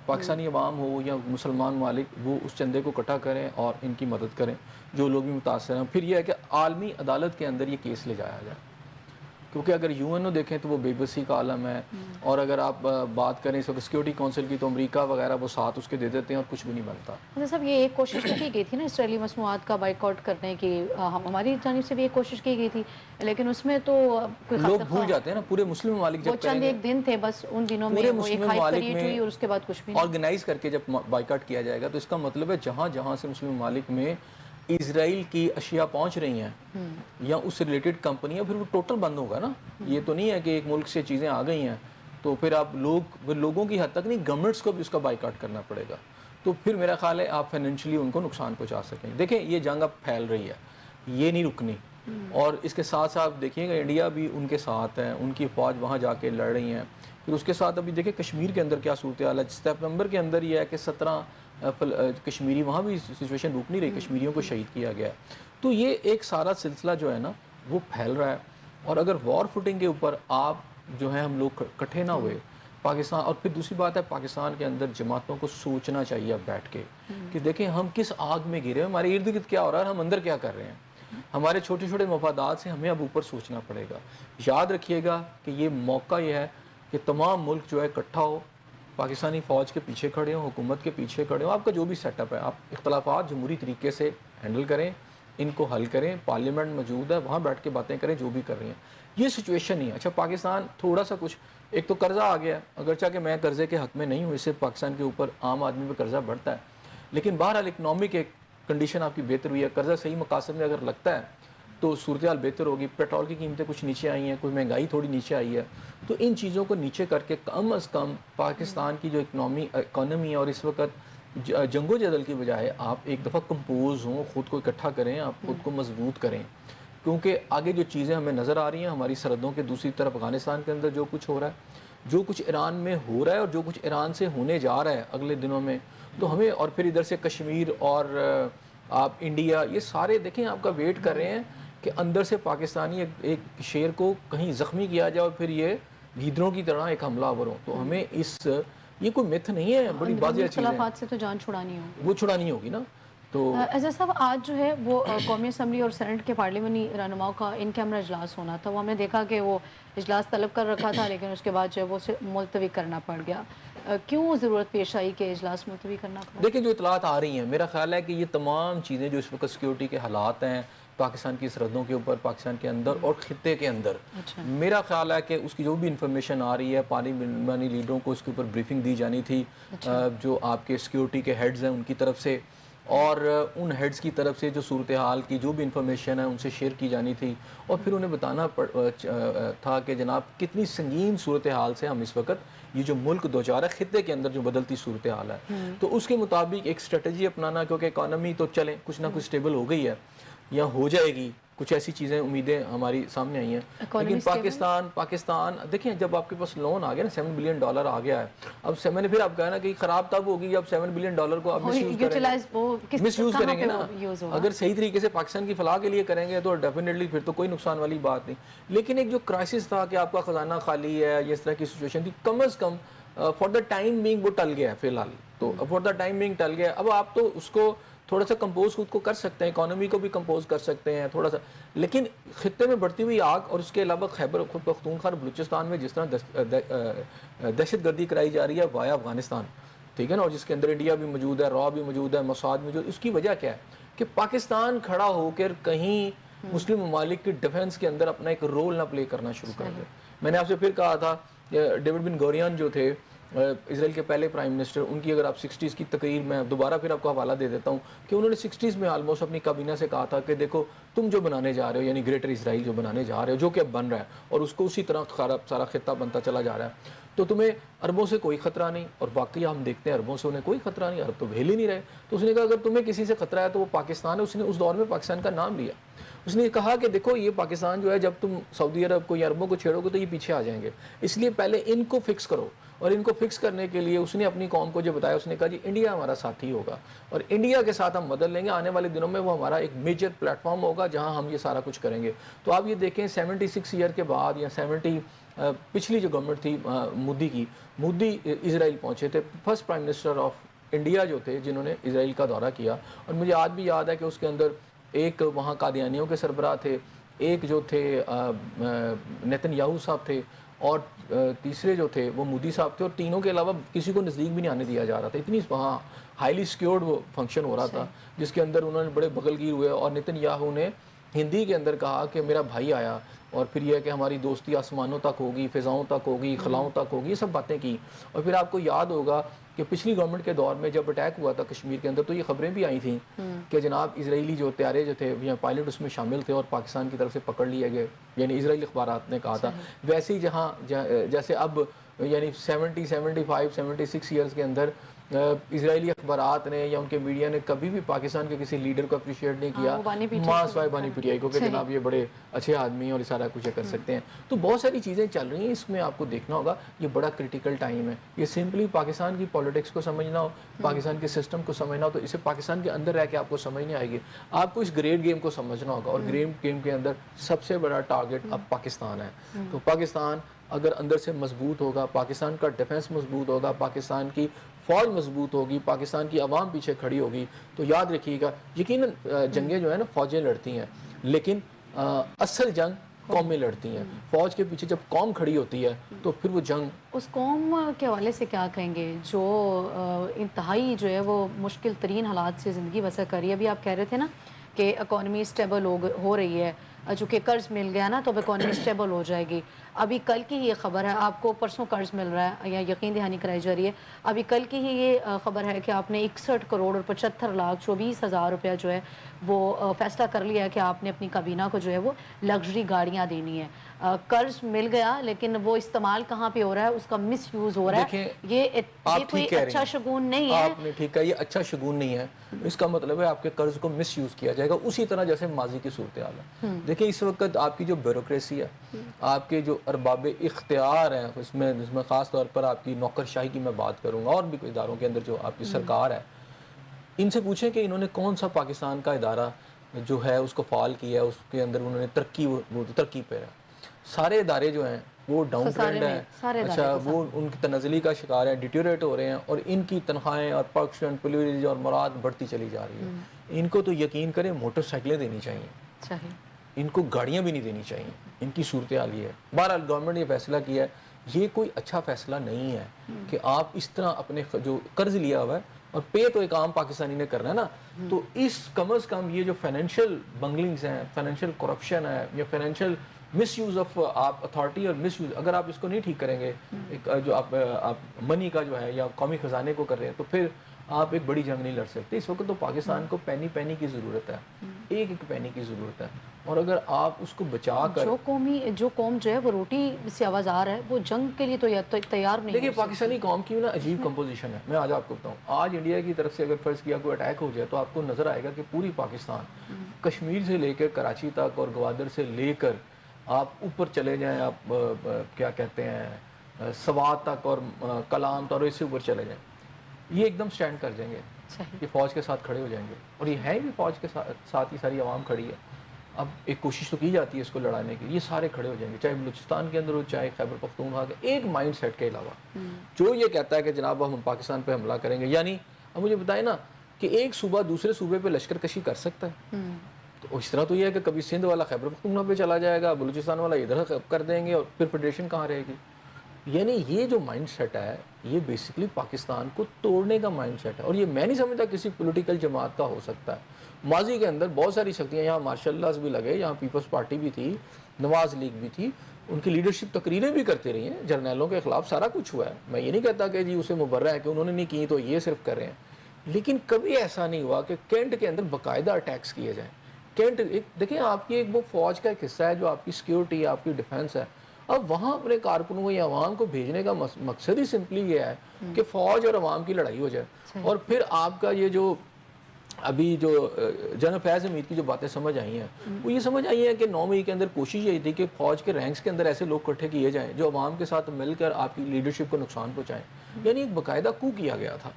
پاکستانی عوام ہو یا مسلمان ممالک وہ اس چندے کو اکٹھا کریں اور ان کی مدد کریں جو لوگ بھی متاثر ہیں. پھر یہ ہے کہ عالمی عدالت کے اندر یہ کیس لے جایا جائے، کیونکہ اگر یو این او دیکھیں تو وہ بے بسی کا عالم ہے. اور اگر آپ بات کریں اس وقت سیکورٹی کونسل کی تو امریکہ وغیرہ وہ ساتھ اس کے دے دیتے ہیں اور کچھ بھی نہیں بنتا. صاحب یہ ایک کوشش تو کی گئی تھی نا اسرائیلی مصنوعات کا بائیکاٹ کرنے کی، ہماری جانب سے بھی ایک کوشش کی گئی تھی، لیکن اس میں تو لوگ بھول جاتے ہیں نا. پورے مسلم ممالک وہ جب چند ایک دن تھے بس، ان دنوں میں وہ ایک ہائپ کریٹ ہوئی اور اس کے بعد کچھ بھی نہیں. آرگنائز کر کے جب بائیکاٹ کیا جائے گا تو اس کا مطلب ہے جہاں جہاں سے مسلم ممالک میں اسرائیل کی اشیاء پہنچ رہی ہیں یا اس سے ریلیٹڈ کمپنیاں، پھر وہ ٹوٹل بند ہوگا نا. یہ تو نہیں ہے کہ ایک ملک سے چیزیں آ گئی ہیں تو پھر آپ لوگوں کی حد تک نہیں، گورنمنٹس کو بھی اس کا بائیکاٹ کرنا پڑے گا. تو پھر میرا خیال ہے آپ فائنینشلی ان کو نقصان پہنچا سکیں. دیکھیں یہ جنگ اب پھیل رہی ہے، یہ نہیں رکنی. اور اس کے ساتھ ساتھ دیکھیے گا انڈیا بھی ان کے ساتھ ہے، ان کی فوج وہاں جا کے لڑ رہی ہیں. پھر اس کے ساتھ ابھی دیکھیں کشمیر کے اندر کیا صورتحال ہے. سپتمبر کے اندر یہ ہے کہ 17 کشمیری، وہاں بھی سچویشن رک نہیں رہی، کشمیریوں کو شہید کیا گیا ہے. تو یہ ایک سارا سلسلہ جو ہے نا وہ پھیل رہا ہے. اور اگر وار فوٹنگ کے اوپر آپ جو ہے ہم لوگ اکٹھے نہ ہوئے پاکستان، اور پھر دوسری بات ہے پاکستان کے اندر جماعتوں کو سوچنا چاہیے اب بیٹھ کے کہ دیکھیں ہم کس آگ میں گرے ہیں، ہمارے ارد گرد کیا ہو رہا ہے اور ہم اندر کیا کر رہے ہیں. ہمارے چھوٹے چھوٹے مفادات سے ہمیں اب اوپر سوچنا پڑے گا. یاد رکھیے گا کہ یہ موقع یہ ہے کہ تمام ملک جو ہے اکٹھا ہو، پاکستانی فوج کے پیچھے کھڑے ہوں، حکومت کے پیچھے کھڑے ہوں. آپ کا جو بھی سیٹ اپ ہے آپ اختلافات جمہوری طریقے سے ہینڈل کریں، ان کو حل کریں, پارلیمنٹ موجود ہے, وہاں بیٹھ کے باتیں کریں جو بھی کر رہی ہیں. یہ سچویشن نہیں ہے. اچھا پاکستان تھوڑا سا کچھ, ایک تو قرضہ آ گیا, اگرچہ کہ میں قرضے کے حق میں نہیں ہوں, اس سے پاکستان کے اوپر عام آدمی پہ قرضہ بڑھتا ہے, لیکن بہرحال اکنامک ایک کنڈیشن آپ کی بہتر ہوئی ہے. قرضہ صحیح مقاصد میں اگر لگتا ہے تو صورتحال بہتر ہوگی. پیٹرول کی قیمتیں کچھ نیچے آئی ہیں, کوئی مہنگائی تھوڑی نیچے آئی ہے, تو ان چیزوں کو نیچے کر کے کم از کم پاکستان کی جو اکانومی ہے, اور اس وقت جنگ و جدل کی بجائے آپ ایک دفعہ کمپوز ہوں, خود کو اکٹھا کریں, آپ خود کو مضبوط کریں, کیونکہ آگے جو چیزیں ہمیں نظر آ رہی ہیں ہماری سرحدوں کے دوسری طرف افغانستان کے اندر جو کچھ ہو رہا ہے, جو کچھ ایران میں ہو رہا ہے, اور جو کچھ ایران سے ہونے جا رہا ہے اگلے دنوں میں, تو ہمیں, اور پھر ادھر سے کشمیر اور آپ انڈیا, یہ سارے دیکھیں آپ کا ویٹ کر رہے ہیں کہ اندر سے پاکستانی ایک شیر کو کہیں زخمی کیا جائے اور پھر یہ گیدڑوں کی طرح ایک حملہ آور ہو. تو ہمیں یہ کوئی میتھ نہیں ہے, بڑی واضح چیز ہے, اختلافات سے تو جان چھڑانی ہوگی, وہ چھڑانی ہوگی نا. تو اظہر صاحب آج جو ہے وہ قومی اسمبلی اور سینٹ کے پارلیمانی رہنماؤں کا ان کیمرہ اجلاس ہونا تھا. وہ ہم نے دیکھا کہ وہ اجلاس طلب کر رکھا تھا, لیکن اس کے بعد جو ہے وہ ملتوی کرنا پڑ گیا. کیوں ضرورت پیش آئی کہ اجلاس ملتوی کرنا پڑا؟ دیکھیں جو اطلاعات آ رہی ہیں, میرا خیال ہے کہ یہ تمام چیزیں جو اس وقت سیکیورٹی کے حالات ہیں پاکستان کی سرحدوں کے اوپر, پاکستان کے اندر اور خطے کے اندر, میرا خیال ہے کہ اس کی جو بھی انفارمیشن آ رہی ہے, پارلیمانی لیڈروں کو اس کے اوپر بریفنگ دی جانی تھی, جو آپ کے سیکیورٹی کے ہیڈز ہیں ان کی طرف سے, اور ان ہیڈز کی طرف سے جو صورتحال کی جو بھی انفارمیشن ہے ان سے شیئر کی جانی تھی, اور پھر انہیں بتانا تھا کہ جناب کتنی سنگین صورتحال سے ہم اس وقت یہ جو ملک دوچار ہے خطے کے اندر جو بدلتی صورتحال ہے, تو اس کے مطابق ایک اسٹریٹجی اپنانا, کیونکہ اکانومی تو چلیں کچھ نہ کچھ اسٹیبل ہو گئی ہے یا ہو جائے گی, کچھ ایسی چیزیں امیدیں ہماری سامنے آئی ہیں, لیکن پاکستان دیکھیں جب آپ کے پاس لون آ گیا نا, $7 بلین آ گیا ہے, اب میں نے پھر آپ کہا نا کہ خراب تب ہوگی اب $7 بلین کو آپ مس یوز کریں گے نا. اگر صحیح طریقے سے پاکستان کی فلاح کے لیے کریں گے تو ڈیفینیٹلی پھر تو کوئی نقصان والی بات نہیں, لیکن ایک جو کرائسس تھا کہ آپ کا خزانہ خالی ہے, یہ اس طرح کی سچویشن تھی, کم از کم فار دا ٹائم بینگ وہ ٹل گیا ہے فی الحال, تو فار دا ٹائم بینگ ٹل گیا. اب آپ تو اس کو تھوڑا سا کمپوز خود کو کر سکتے ہیں, اکانومی کو بھی کمپوز کر سکتے ہیں تھوڑا سا, لیکن خطے میں بڑھتی ہوئی آگ, اور اس کے علاوہ خیبر خود پختونخوا بلوچستان میں جس طرح دہشت گردی کرائی جا رہی ہے وایا افغانستان, ٹھیک ہے نا, اور جس کے اندر انڈیا بھی موجود ہے, را بھی موجود ہے, موساد موجود ہے, اس کی وجہ کیا ہے کہ پاکستان کھڑا ہو کر کہیں مسلم ممالک کی ڈیفنس کے اندر اپنا ایک رول نہ پلے کرنا شروع کر دے. میں نے آپ سے پھر کہا تھا ڈیوڈ بن گوریان جو تھے اسرائیل کے پہلے پرائم منسٹر, ان کی اگر آپ 60s کی تقریر میں دوبارہ پھر آپ کو حوالہ دے دیتا ہوں کہ انہوں نے 60s میں آلموسٹ اپنی کابینہ سے کہا تھا کہ دیکھو تم جو بنانے جا رہے ہو, یعنی گریٹر اسرائیل جو بنانے جا رہے ہو, جو کہ اب بن رہا ہے اور اس کو اسی طرح سارا خطہ بنتا چلا جا رہا ہے, تو تمہیں عربوں سے کوئی خطرہ نہیں, اور واقعی ہم دیکھتے ہیں عربوں سے انہیں کوئی خطرہ نہیں, عرب تو بھیل ہی نہیں رہے. تو اس نے کہا اگر تمہیں کسی سے خطرہ ہے تو وہ پاکستان ہے. اس نے اس دور میں پاکستان کا نام لیا, اس نے کہا کہ دیکھو یہ پاکستان جو ہے جب تم سعودی عرب کو یا عربوں کو چھیڑو گے تو یہ پیچھے آ جائیں گے, اس لیے پہلے ان کو فکس کرو. اور ان کو فکس کرنے کے لیے اس نے اپنی قوم کو جو بتایا, اس نے کہا جی انڈیا ہمارا ساتھی ہوگا, اور انڈیا کے ساتھ ہم مدد لیں گے, آنے والے دنوں میں وہ ہمارا ایک میجر پلیٹ فارم ہوگا جہاں ہم یہ سارا کچھ کریں گے. تو آپ یہ دیکھیں 76 ایئر کے بعد یا 70 پچھلی جو گورنمنٹ تھی مودی اسرائیل پہنچے تھے, first prime minister of India جو تھے جنہوں نے اسرائیل کا دورہ کیا, اور مجھے آج بھی یاد ہے کہ اس کے اندر ایک وہاں قادیانیوں کے سربراہ تھے, ایک جو تھے نیتن یاہو صاحب تھے, اور تیسرے جو تھے وہ مودی صاحب تھے, اور تینوں کے علاوہ کسی کو نزدیک بھی نہیں آنے دیا جا رہا تھا. اتنی وہاں ہائیلی سیکیورڈ وہ فنکشن ہو رہا تھا جس کے اندر انہوں نے بڑے بغل گیر ہوئے, اور نیتن یاہو نے ہندی کے اندر کہا کہ میرا بھائی آیا, اور پھر یہ کہ ہماری دوستی آسمانوں تک ہوگی, فضاؤں تک ہوگی, خلاؤں تک ہوگی, یہ سب باتیں کی. اور پھر آپ کو یاد ہوگا کہ پچھلی گورنمنٹ کے دور میں جب اٹیک ہوا تھا کشمیر کے اندر, تو یہ خبریں بھی آئی تھیں کہ جناب اسرائیلی جو طیارے جو تھے یا پائلٹ اس میں شامل تھے اور پاکستان کی طرف سے پکڑ لیے گئے, یعنی اسرائیلی اخبارات نے کہا تھا. ویسے ہی جیسے اب یعنی 75 76 ایئرز کے اندر اسرائیلی اخبارات نے یا ان کے میڈیا نے کبھی بھی پاکستان کے کسی لیڈر کو اپریشیٹ نہیں کیا, ماں سوائے بانی پی ٹی آئی کو, کہ جناب یہ بڑے اچھے آدمی ہیں اور یہ سارا کچھ کر سکتے ہیں. تو بہت ساری چیزیں چل رہی ہیں, اس میں آپ کو دیکھنا ہوگا یہ بڑا کریٹیکل ٹائم ہے. یہ سمپلی پاکستان کی پالیٹکس کو سمجھنا ہو, پاکستان کے سسٹم کو سمجھنا ہو, تو اسے پاکستان کے اندر رہ کے آپ کو سمجھ نہیں آئے گی. آپ کو اس گریٹ گیم کو سمجھنا ہوگا, اور گریٹ گیم کے اندر سب سے بڑا ٹارگٹ اب پاکستان ہے. تو پاکستان اگر اندر سے مضبوط ہوگا, پاکستان کا ڈیفنس مضبوط ہوگا, پاکستان کی فوج مضبوط ہوگی, پاکستان کی عوام پیچھے کھڑی ہوگی, تو یاد رکھیے گا یقیناً جنگیں جو ہے نا فوجیں لڑتی ہیں, لیکن اصل جنگ قومیں لڑتی ہیں. فوج کے پیچھے جب قوم کھڑی ہوتی ہے تو پھر وہ جنگ. اس قوم کے حوالے سے کیا کہیں گے جو انتہائی جو ہے وہ مشکل ترین حالات سے زندگی بسر کر رہی ہے؟ ابھی آپ کہہ رہے تھے نا کہ اکانومی اسٹیبل ہو رہی ہے, چونکہ قرض مل گیا نا تو اب اکانومی اسٹیبل ہو جائے گی. ابھی کل کی ہی یہ خبر ہے, آپ کو پرسوں قرض مل رہا ہے یا یقین دہانی کرائی جا رہی ہے, ابھی کل کی ہی یہ خبر ہے کہ آپ نے 61 کروڑ اور 75,24,000 روپیہ جو ہے وہ فیصلہ کر لیا ہے کہ آپ نے اپنی کابینہ کو جو ہے وہ لگژری گاڑیاں دینی ہیں. قرض مل گیا لیکن وہ استعمال کہاں پہ ہو رہا ہے, اس کا مس یوز ہو رہا ہے. دیکھیں یہ آپ کوئی ٹھیک کہہ رہی اچھا ہیں, شگون نہیں ہے. آپ نے ٹھیک کہا, یہ اچھا شگون نہیں ہے. اس کا مطلب ہے آپ کے قرض کو مس یوز کیا جائے گا اسی طرح جیسے ماضی کی صورتحال ہے. دیکھیں اس وقت آپ کی جو بیوروکریسی ہے, آپ کے جو ارباب اختیار ہیں, اس میں خاص طور پر آپ کی نوکرشاہی کی میں بات کروں گا, اور بھی کوئی اداروں کے اندر جو آپ کی سرکار ہے, ان سے پوچھیں کہ انہوں نے کون سا پاکستان کا ادارہ جو ہے اس کو فعال کیا ہے, اس کے اندر انہوں نے ترقی پہ ہے. سارے ادارے جو ہیں وہ ڈاؤن خسارے ٹرینڈ میں ہیں. سارے ادارے اچھا, خسارے. وہ ان کی تنزلی کا شکار ہیں, ڈیٹیوریٹ ہو رہے ہیں, اور ان کی تنخواہیں اور پرکشن پلیوریج اور مراد بڑھتی چلی جا رہی ہے. ان کو تو یقین کریں موٹر سائیکلیں دینی چاہیے, ان کو گاڑیاں بھی نہیں دینی چاہیے. ان کی صورتحال یہ ہے. بہرحال گورنمنٹ نے یہ فیصلہ کیا ہے, یہ کوئی اچھا فیصلہ نہیں ہے کہ آپ اس طرح اپنے جو قرض لیا ہوا ہے, اور پے تو ایک عام پاکستانی نے کرنا ہے نا, تو اس کم از کم یہ جو فائنینشیل بنگلنگز ہیں, فائنینشیل کرپشن ہے, یا فائنینشیل مس یوز آف آپ اتھارٹی اور مس یوز, اگر آپ اس کو نہیں ٹھیک کریں گے, ایک جو آپ منی کا جو ہے یا قومی خزانے کو کر رہے ہیں, تو پھر آپ ایک بڑی جنگ نہیں لڑ سکتے. اس وقت تو پاکستان کو پینی پینی کی ضرورت ہے, ایک ایک پینی کی ضرورت ہے. اور اگر آپ اس کو بچا کر, جو قوم جو ہے وہ روٹی سے آوازار ہے, وہ جنگ کے لیے تو تیار نہیں. دیکھیے پاکستانی قوم کی نا عجیب کمپوزیشن ہے. میں آج آپ کو بتاؤں, آج انڈیا کی طرف سے اگر فرض کیا کوئی اٹیک ہو جائے تو آپ کو نظر آئے گا کہ پوری پاکستان, کشمیر سے لے کر کراچی تک اور گوادر سے لے کر آپ اوپر چلے جائیں, آپ کیا کہتے ہیں سوات تک اور کلام تک, اور اس سے اوپر چلے جائیں, یہ ایک دم سٹینڈ کر جائیں گے, یہ فوج کے ساتھ کھڑے ہو جائیں گے. اور یہ ہے بھی فوج کے ساتھ ہی ساری عوام کھڑی ہے. اب ایک کوشش تو کی جاتی ہے اس کو لڑانے کی, یہ سارے کھڑے ہو جائیں گے, چاہے بلوچستان کے اندر ہو, چاہے خیبر پختونخوا کے. ایک مائنڈ سیٹ کے علاوہ جو یہ کہتا ہے کہ جناب ہم پاکستان پہ حملہ کریں گے, یعنی اب مجھے بتائیں نا کہ ایک صوبہ دوسرے صوبے پہ لشکر کشی کر سکتا ہے, تو اس طرح تو یہ ہے کہ کبھی سندھ والا خیبر پختونخوا پہ چلا جائے گا, بلوچستان والا ادھر کر دیں گے, اور پھر فیڈریشن کہاں رہے گی. یعنی یہ جو مائنڈ سیٹ ہے یہ بیسیکلی پاکستان کو توڑنے کا مائنڈ سیٹ ہے, اور یہ میں نہیں سمجھتا کسی پولیٹیکل جماعت کا ہو سکتا ہے. ماضی کے اندر بہت ساری شکتیاں, یہاں مارشل لاز بھی لگے, یہاں پیپلز پارٹی بھی تھی, نواز لیگ بھی تھی, ان کی لیڈرشپ تقریریں بھی کرتے رہی ہیں, جرنیلوں کے خلاف سارا کچھ ہوا ہے. میں یہ نہیں کہتا کہ جی اسے مبرہ ہے کہ انہوں نے نہیں کی تو یہ صرف کر رہے ہیں, لیکن کبھی ایسا نہیں ہوا کہ کینٹ کے اندر باقاعدہ اٹیکس کیے جائیں. کینٹ دیکھیں آپ کی ایک وہ فوج کا ایک حصہ ہے جو آپ کی سیکیورٹی, آپ کی ڈیفنس ہے. اب وہاں اپنے کارکنوں کو یا عوام کو بھیجنے کا مقصد ہی سمپلی یہ ہے کہ فوج اور عوام کی لڑائی ہو جائے. اور پھر آپ کا یہ جو ابھی جو جنرل فیض حمید کی جو باتیں سمجھ آئی ہیں, وہ یہ سمجھ آئی ہیں کہ 9 مئی کے اندر کوشش یہی تھی کہ فوج کے رینکس کے اندر ایسے لوگ اکٹھے کیے جائیں جو عوام کے ساتھ مل کر آپ کی لیڈرشپ کو نقصان پہنچائیں. یعنی ایک باقاعدہ کو کیا گیا تھا,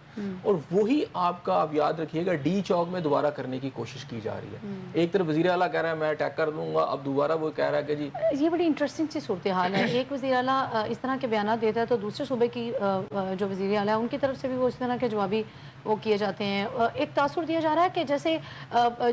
اور وہی آپ کا آپ یاد رکھیے گا ڈی چوک میں دوبارہ کرنے کی کوشش کی جا رہی ہے. ایک طرف وزیر اعلیٰ کہہ رہا ہے میں اٹیک کر دوں گا, اب دوبارہ وہ کہہ رہا ہے کہ جی یہ بڑی انٹرسٹنگ سی صورتحال ہے. ایک وزیر اعلیٰ اس طرح کے بیانات دیتا ہے تو دوسرے صوبے کی جو وزیر اعلیٰ ہے ان کی طرف سے بھی وہ اس طرح کے جوابی وہ کیے جاتے ہیں. ایک تاثر دیا جا رہا ہے کہ جیسے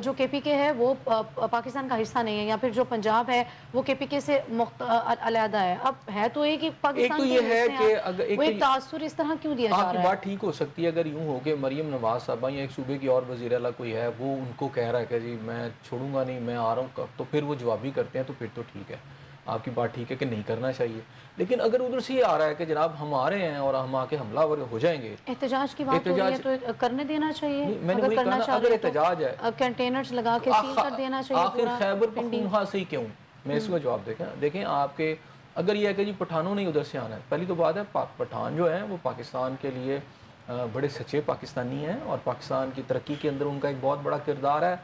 جو کے پی کے ہے وہ پاکستان کا حصہ نہیں ہے, یا پھر جو پنجاب ہے وہ کے پی کے سے علیحدہ ہے. اب ہے تو ایک ہی پاکستان کے حصے, وہ ایک تاثر اس طرح کیوں دیا جا رہا ہے؟ آپ کی بات ٹھیک ہو سکتی ہے اگر یوں ہو کہ مریم نواز صاحبہ یا ایک صوبے کی اور وزیر اعلیٰ کوئی ہے وہ ان کو کہہ رہا ہے کہ جی میں چھوڑوں گا نہیں, میں آ رہا ہوں, تو پھر وہ جوابی کرتے ہیں, تو پھر تو ٹھیک ہے, آپ کی بات ٹھیک ہے کہ نہیں کرنا چاہیے. لیکن اگر ادھر سے یہ آ رہا ہے کہ جناب ہم آ رہے ہیں اور ہم آ کے حملہ ہو جائیں گے, احتجاج کی بات ہو رہی ہے تو کرنے دینا چاہیے. میں نے وہی کہا نا, اگر احتجاج ہے کنٹینرز لگا کے سیل کر دینا چاہیے. آخر خیبر پختونخوا سے ہی کیوں, میں اس کا جواب دیکھیں آپ کے اگر یہ ہے کہ جی پٹھانوں نے ادھر سے آنا ہے, پہلی تو بات ہے پٹھان جو ہیں وہ پاکستان کے لیے بڑے سچے پاکستانی ہیں, اور پاکستان کی ترقی کے اندر ان کا ایک بہت بڑا کردار ہے.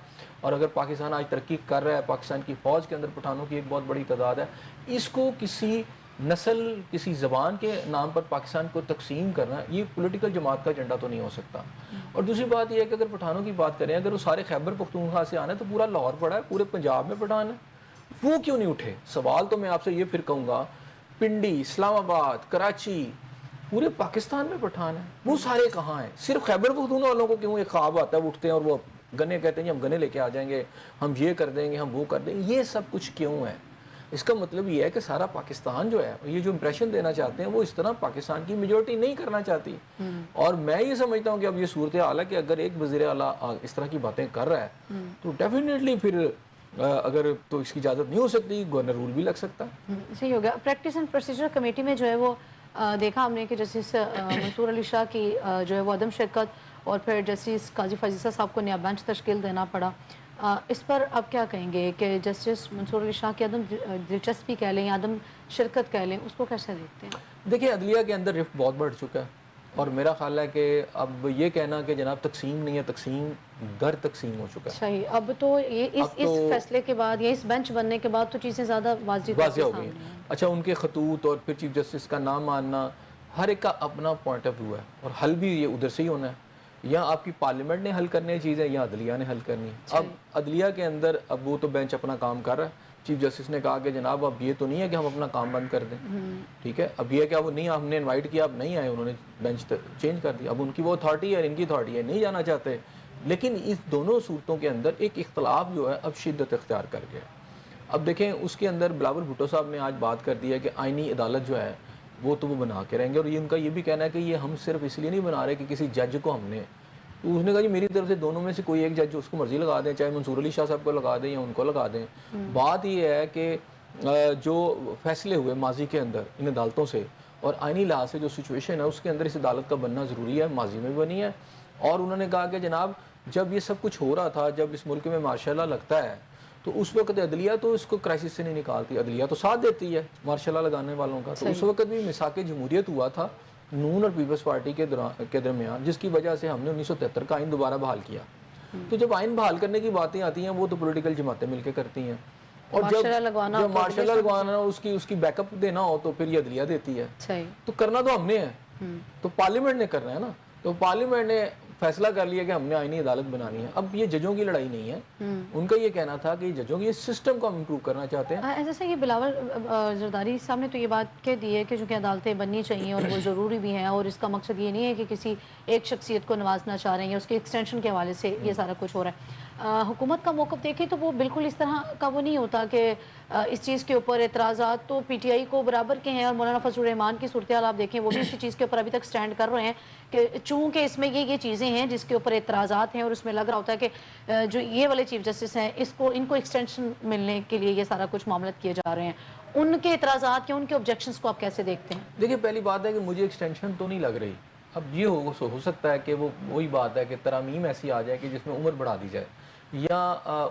اور اگر پاکستان آج ترقی کر رہا ہے, پاکستان کی فوج کے اندر پٹھانوں کی ایک بہت بڑی تعداد ہے. اس کو کسی نسل کسی زبان کے نام پر پاکستان کو تقسیم کرنا یہ پولیٹیکل جماعت کا ایجنڈا تو نہیں ہو سکتا. اور دوسری بات یہ ہے کہ اگر پٹھانوں کی بات کریں, اگر وہ سارے خیبر پختونخوا سے آنا ہے تو پورا لاہور پڑا ہے, پورے پنجاب میں پٹھان ہے, وہ کیوں نہیں اٹھے؟ سوال تو میں آپ سے یہ پھر کہوں گا, پنڈی, اسلام آباد, کراچی, پورے پاکستان میں پٹھان ہیں, وہ سارے کہاں ہیں؟ صرف خیبر پختونخوا والوں کو کیوں ایک خواب آتا ہے, وہ اٹھتے ہیں اور وہ گنے کہتے ہیں ہم گنے لے کے آ جائیں گے, ہم یہ کر دیں گے, ہم وہ کر دیں گے, یہ سب کچھ کیوں ہے؟ اس کا مطلب یہ ہے کہ سارا پاکستان جو ہے یہ جو امپریشن دینا چاہتے ہیں وہ اس طرح پاکستان کی میجورٹی نہیں کرنا چاہتی. اور میں یہ سمجھتا ہوں کہ اب یہ صورتحال ہے کہ اگر ایک وزیر اعلیٰ اس طرح کی باتیں کر رہا ہے تو ڈیفینیٹلی پھر اگر تو اس کی اجازت نہیں ہو سکتی, گورنر رول بھی لگ سکتا. صحیح ہو گیا. پریکٹس اینڈ پروسیجر کمیٹی میں جو ہے وہ دیکھا ہم نے کہ جسٹس منصور علی شاہ کی جو ہے وہ عدم شرکت اور پھر جسٹس قاضی فائزہ صاحب کو نیا بینچ تشکیل دینا پڑا. اس پر آپ کیا کہیں گے کہ جسٹس منصور علی شاہ کی عدم دلچسپی کہہ لیں یا عدم شرکت کہہ لیں, اس کو کیسے دیکھتے ہیں؟ دیکھیں عدلیہ کے اندر رفٹ بہت بڑھ چکا ہے, اور میرا خیال ہے کہ اب یہ کہنا کہ جناب تقسیم نہیں ہے, تقسیم در تقسیم ہو چکا ہے. صحیح. اب تو یہ اس فیصلے کے بعد یا اس بینچ بننے کے بعد تو چیزیں زیادہ واضح ہو گئی. اچھا, ان کے خطوط اور پھر چیف جسٹس کا نام ماننا, ہر ایک کا اپنا پوائنٹ آف ویو ہے, اور حل بھی یہ ادھر سے ہی ہونا ہے. یا آپ کی پارلیمنٹ نے حل کرنے چیزیں یا عدلیہ نے حل کرنی ہے. اب عدلیہ کے اندر اب وہ تو بینچ اپنا کام کر رہا ہے. چیف جسٹس نے کہا کہ جناب اب یہ تو نہیں ہے کہ ہم اپنا کام بند کر دیں, ٹھیک ہے. اب یہ کیا وہ نہیں, ہم نے انوائٹ کیا, اب نہیں آئے, انہوں نے بینچ چینج کر دیا. اب ان کی وہ اتھارٹی ہے اور ان کی اتھارٹی ہے, نہیں جانا چاہتے. لیکن اس دونوں صورتوں کے اندر ایک اختلاف جو ہے اب شدت اختیار کر گیا. اب دیکھیں اس کے اندر بلاول بھٹو صاحب نے آج بات کر دی ہے کہ آئینی عدالت جو ہے وہ تو وہ بنا کے رہیں گے, اور یہ ان کا یہ بھی کہنا ہے کہ یہ ہم صرف اس لیے نہیں بنا رہے کہ کسی جج کو ہم نے, تو اس نے کہا جی میری طرف سے دونوں میں سے کوئی ایک جج اس کو مرضی لگا دیں, چاہے منصور علی شاہ صاحب کو لگا دیں یا ان کو لگا دیں. بات یہ ہے کہ جو فیصلے ہوئے ماضی کے اندر ان عدالتوں سے اور آئینی لحاظ سے جو سچویشن ہے اس کے اندر اس عدالت کا بننا ضروری ہے, ماضی میں بھی بنی ہے. اور انہوں نے کہا کہ جناب جب یہ سب کچھ ہو رہا تھا, جب اس ملک میں مارشاء اللہ لگتا ہے, تو اس وقت عدلیہ تو اس کو کرائسس سے نہیں نکالتی, عدلیہ تو ساتھ دیتی ہے مارشاء اللہ لگانے والوں کا. تو اس وقت بھی مساق جمہوریت ہوا تھا نون اور پیپلز پارٹی کے درمیان, جس کی وجہ سے ہم نے 1973 کا آئین دوبارہ بحال کیا. تو جب آئین بحال کرنے کی باتیں آتی ہیں وہ تو پولیٹیکل جماعتیں مل کے کرتی ہیں, اور جب مارشاء اللہ لگوانا اس کی بیک اپ دینا ہو تو پھر یہ عدلیہ دیتی ہے. تو کرنا تو ہم نے ہے, تو پارلیمنٹ نے کرنا ہے نا. تو پارلیمنٹ نے فیصلہ کر لیا کہ ہم نے آئینی عدالت بنانی ہے. اب یہ ججوں کی لڑائی نہیں ہے, ان کا یہ کہنا تھا کہ ججوں کی سسٹم کو ہم امپروو کرنا چاہتے ہیں. جیسے یہ بلاول زرداری صاحب نے تو یہ بات کہہ دی ہے کہ چونکہ عدالتیں بننی چاہیے اور وہ ضروری بھی ہیں, اور اس کا مقصد یہ نہیں ہے کہ کسی ایک شخصیت کو نوازنا چاہ رہے ہیں یا اس کے ایکسٹینشن کے حوالے سے یہ سارا کچھ ہو رہا ہے. حکومت کا موقف دیکھیں تو وہ بالکل اس طرح کا وہ نہیں ہوتا کہ اس چیز کے اوپر اعتراضات تو پی ٹی آئی کو برابر کے ہیں, اور مولانا فضل الرحمان کی صورتحال آپ دیکھیں وہ بھی اسی چیز کے اوپر ابھی تک سٹینڈ کر رہے ہیں کہ چونکہ اس میں یہ چیزیں ہیں جس کے اوپر اعتراضات ہیں, اور اس میں لگ رہا ہوتا ہے کہ جو یہ والے چیف جسٹس ہیں ان کو ایکسٹینشن ملنے کے لیے یہ سارا کچھ معاملات کیے جا رہے ہیں. ان کے اعتراضات یا ان کے آبجیکشنز کو آپ کیسے دیکھتے ہیں؟ دیکھیں پہلی بات ہے کہ مجھے ایکسٹینشن تو نہیں لگ رہی. اب یہ ہو سکتا ہے کہ وہ وہی بات ہے کہ ترامیم ایسی آ جائے کہ جس میں عمر بڑھا دی جائے, یا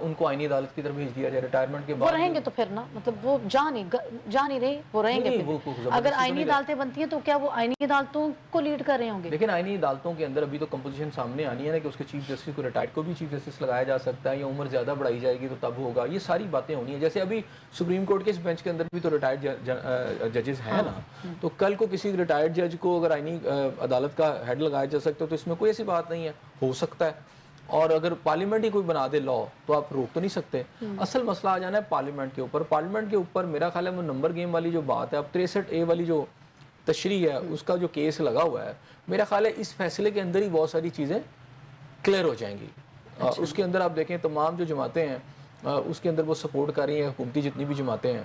ان کو آئینی عدالت کی طرف بھیج دیا جائے ریٹائرمنٹ کے بعد. وہ رہیں گے تو پھر نا, مطلب وہ جا نہیں رہے, وہ رہیں گے. اگر آئینی عدالتیں بنتی ہیں تو کیا وہ آئینی عدالتوں کو لیڈ کر رہے ہوں گے؟ لیکن آئینی عدالتوں کے اندر ابھی تو کمپوزیشن سامنے آنی ہے نا کہ اس کے چیف جسٹس کو ریٹائرڈ کو بھی چیف جسٹس لگایا جا سکتا ہے, یا عمر زیادہ بڑھائی جائے گی تو تب ہوگا. یہ ساری باتیں ہونی ہیں. جیسے ابھی سپریم کورٹ کے اس بینچ کے اندر بھی تو ریٹائرڈ ججز ہیں نا, تو کل کو کسی ریٹائرڈ جج کو اگر آئینی عدالت کا ہیڈ لگایا جا سکتا ہے تو اس میں کوئی ایسی بات نہیں ہے, ہو سکتا ہے. اور اگر پارلیمنٹ ہی کوئی بنا دے لا تو آپ روک تو نہیں سکتے. اصل مسئلہ آ جانا ہے پارلیمنٹ کے اوپر. پارلیمنٹ کے اوپر میرا خیال ہے وہ نمبر گیم والی جو بات ہے, اب 63A والی جو تشریح ہے اس کا جو کیس لگا ہوا ہے, میرا خیال ہے اس فیصلے کے اندر ہی بہت ساری چیزیں کلیئر ہو جائیں گی. اس کے اندر آپ دیکھیں تمام جو جماعتیں ہیں اس کے اندر وہ سپورٹ کر رہی ہیں, حکومتی جتنی بھی جماعتیں ہیں.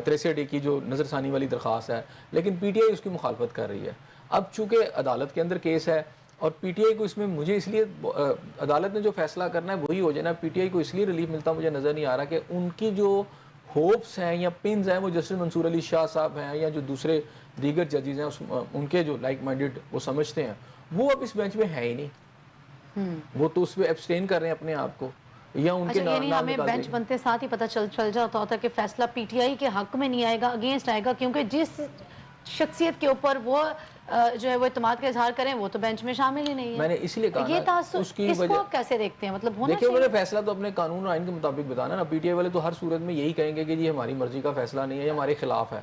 63A کی جو نظر ثانی والی درخواست ہے, لیکن پی ٹی آئی اس کی مخالفت کر رہی ہے. اب چونکہ عدالت کے اندر کیس ہے اور پی ٹی آئی کو اس میں مجھے اس لیے عدالت نے جو فیصلہ کرنا ہے وہی ہو جانا ہے, پی ٹی آئی کو اس لیے ریلیف ملتا مجھے نظر نہیں آ رہا کہ ان کی جو ہوپس ہیں یا پنز ہیں وہ جسٹس منصور علی شاہ صاحب ہیں یا جو دوسرے دیگر ججز ہیں ان کے جو لائک مائنڈیڈ وہ سمجھتے ہیں, وہ اب اس بینچ میں ہے ہی نہیں. وہ تو اس پہ ایبسٹین کر رہے ہیں اپنے آپ کو, یا ان کے یعنی ہمیں بینچ بنتے ساتھ ہی پتہ چل جاتا ہوتا کہ فیصلہ پی ٹی آئی کے حق میں نہیں آئے گا, اگینسٹ آئے گا, کیونکہ جس شخصیت کے اوپر وہ جو ہے وہ اعتماد کا اظہار کریں وہ تو بینچ میں شامل ہی نہیں ہے. میں نے اس لیے کہا یہ تعصب اس کو آپ کیسے دیکھتے ہیں؟ مطلب ہونا دیکھیں انہوں نے فیصلہ تو اپنے قانون اور آئین کے مطابق بتانا نا. پی ٹی آئی والے تو ہر صورت میں یہی کہیں گے کہ یہ ہماری مرضی کا فیصلہ نہیں ہے, یہ ہمارے خلاف ہے.